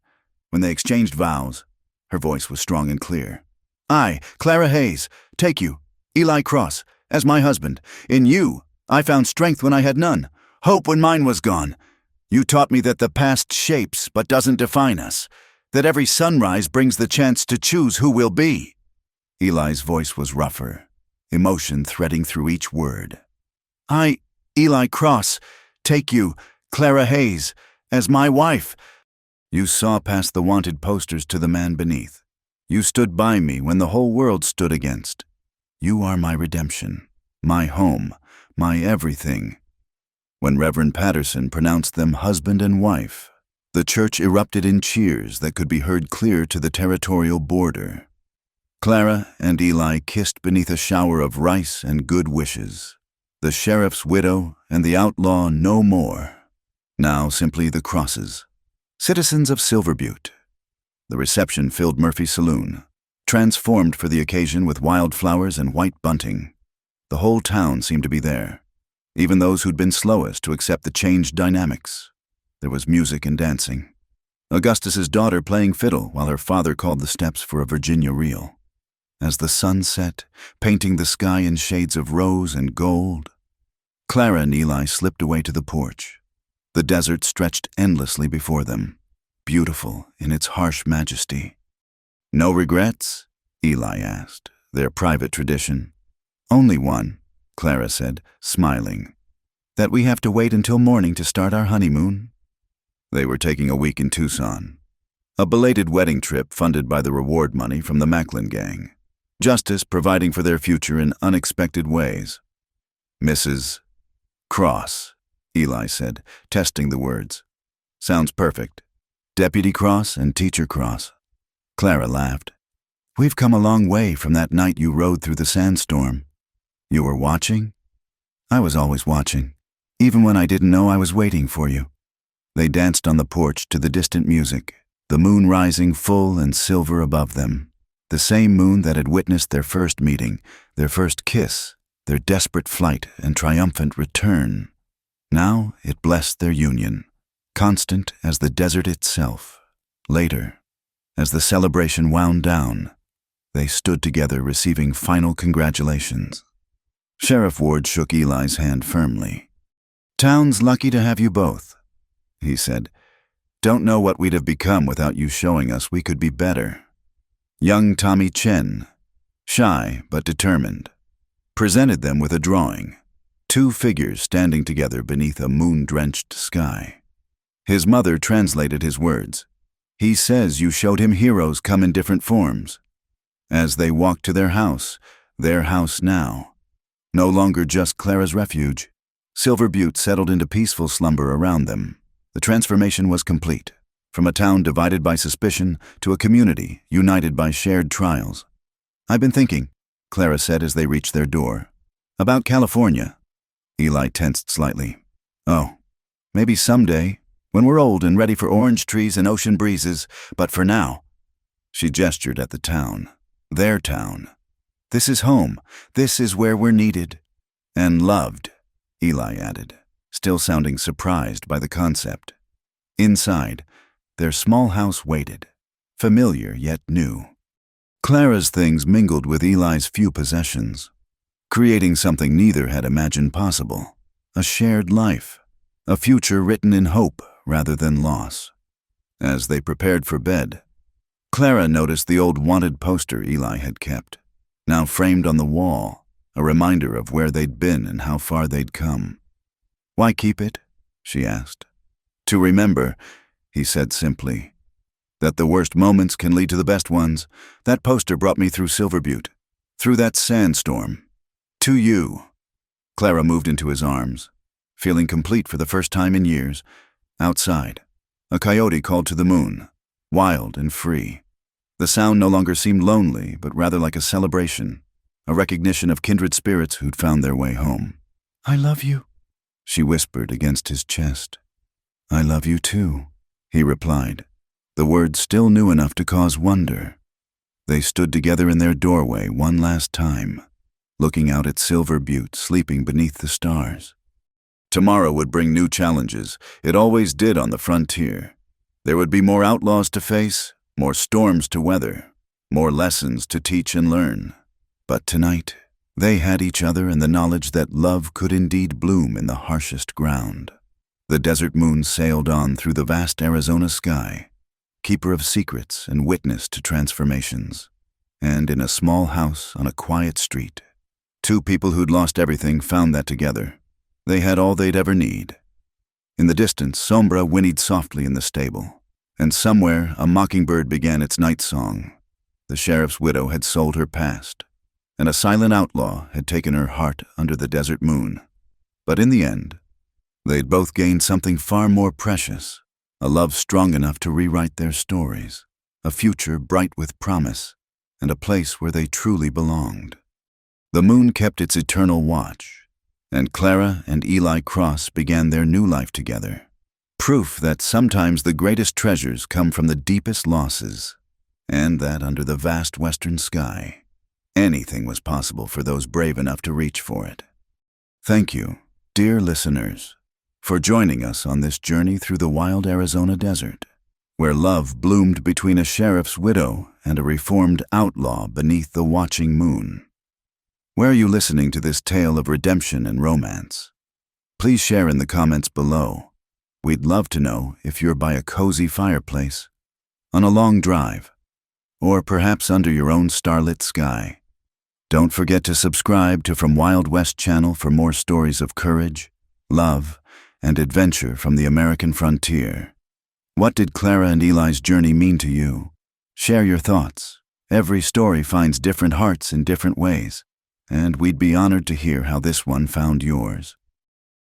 When they exchanged vows, her voice was strong and clear. "I, Clara Hayes, take you, Eli Cross, as my husband. In you, I found strength when I had none, hope when mine was gone. You taught me that the past shapes but doesn't define us, that every sunrise brings the chance to choose who we'll be." Eli's voice was rougher, emotion threading through each word. "I, Eli Cross, take you, Clara Hayes, as my wife." You saw past the wanted posters to the man beneath. You stood by me when the whole world stood against. You are my redemption, my home, my everything. When Reverend Patterson pronounced them husband and wife, the church erupted in cheers that could be heard clear to the territorial border. Clara and Eli kissed beneath a shower of rice and good wishes. The sheriff's widow and the outlaw no more. Now simply the Crosses, citizens of Silver Butte. The reception filled Murphy's saloon, transformed for the occasion with wildflowers and white bunting. The whole town seemed to be there, even those who'd been slowest to accept the changed dynamics. There was music and dancing. Augustus's daughter playing fiddle while her father called the steps for a Virginia reel. As the sun set, painting the sky in shades of rose and gold, Clara and Eli slipped away to the porch. The desert stretched endlessly before them, beautiful in its harsh majesty. "No regrets?" Eli asked, their private tradition. "Only one," Clara said, smiling. "That we have to wait until morning to start our honeymoon." They were taking a week in Tucson. A belated wedding trip funded by the reward money from the Macklin gang. Justice providing for their future in unexpected ways. "Mrs. Cross," Eli said, testing the words. "Sounds perfect. Deputy Cross and Teacher Cross." Clara laughed. "We've come a long way from that night you rode through the sandstorm. You were watching?" "I was always watching, even when I didn't know I was waiting for you." They danced on the porch to the distant music, the moon rising full and silver above them. The same moon that had witnessed their first meeting, their first kiss, their desperate flight and triumphant return. Now it blessed their union, constant as the desert itself. Later, as the celebration wound down, they stood together receiving final congratulations. Sheriff Ward shook Eli's hand firmly. "Town's lucky to have you both," he said. "Don't know what we'd have become without you showing us we could be better." Young Tommy Chen, shy but determined, presented them with a drawing, two figures standing together beneath a moon-drenched sky. His mother translated his words. "He says you showed him heroes come in different forms." As they walked to their house now, no longer just Clara's refuge, Silver Butte settled into peaceful slumber around them. The transformation was complete. From a town divided by suspicion to a community united by shared trials. "I've been thinking," Clara said as they reached their door, "about California." Eli tensed slightly. "Oh, maybe someday, when we're old and ready for orange trees and ocean breezes, but for now." She gestured at the town. Their town. "This is home. This is where we're needed." "And loved," Eli added, still sounding surprised by the concept. Inside, their small house waited, familiar yet new. Clara's things mingled with Eli's few possessions, creating something neither had imagined possible: a shared life, a future written in hope rather than loss. As they prepared for bed, Clara noticed the old wanted poster Eli had kept, now framed on the wall, a reminder of where they'd been and how far they'd come. "Why keep it?" she asked. "To remember," he said simply, "that the worst moments can lead to the best ones. That poster brought me through Silver Butte, through that sandstorm. To you." Clara moved into his arms, feeling complete for the first time in years. Outside, a coyote called to the moon, wild and free. The sound no longer seemed lonely, but rather like a celebration, a recognition of kindred spirits who'd found their way home. "I love you," she whispered against his chest. "I love you too," he replied, the words still new enough to cause wonder. They stood together in their doorway one last time, looking out at Silver Butte sleeping beneath the stars. Tomorrow would bring new challenges. It always did on the frontier. There would be more outlaws to face, more storms to weather, more lessons to teach and learn. But tonight, they had each other and the knowledge that love could indeed bloom in the harshest ground. The desert moon sailed on through the vast Arizona sky, keeper of secrets and witness to transformations. And in a small house on a quiet street, two people who'd lost everything found that together. They had all they'd ever need. In the distance, Sombra whinnied softly in the stable, and somewhere a mockingbird began its night song. The sheriff's widow had sold her past, and a silent outlaw had taken her heart under the desert moon. But in the end, they'd both gained something far more precious, a love strong enough to rewrite their stories, a future bright with promise, and a place where they truly belonged. The moon kept its eternal watch, and Clara and Eli Cross began their new life together. Proof that sometimes the greatest treasures come from the deepest losses, and that under the vast western sky, anything was possible for those brave enough to reach for it. Thank you, dear listeners, for joining us on this journey through the wild Arizona desert, where love bloomed between a sheriff's widow and a reformed outlaw beneath the watching moon. Where are you listening to this tale of redemption and romance? Please share in the comments below. We'd love to know if you're by a cozy fireplace, on a long drive, or perhaps under your own starlit sky. Don't forget to subscribe to From Wild West channel for more stories of courage, love, and adventure from the American frontier. What did Clara and Eli's journey mean to you? Share your thoughts. Every story finds different hearts in different ways, and we'd be honored to hear how this one found yours.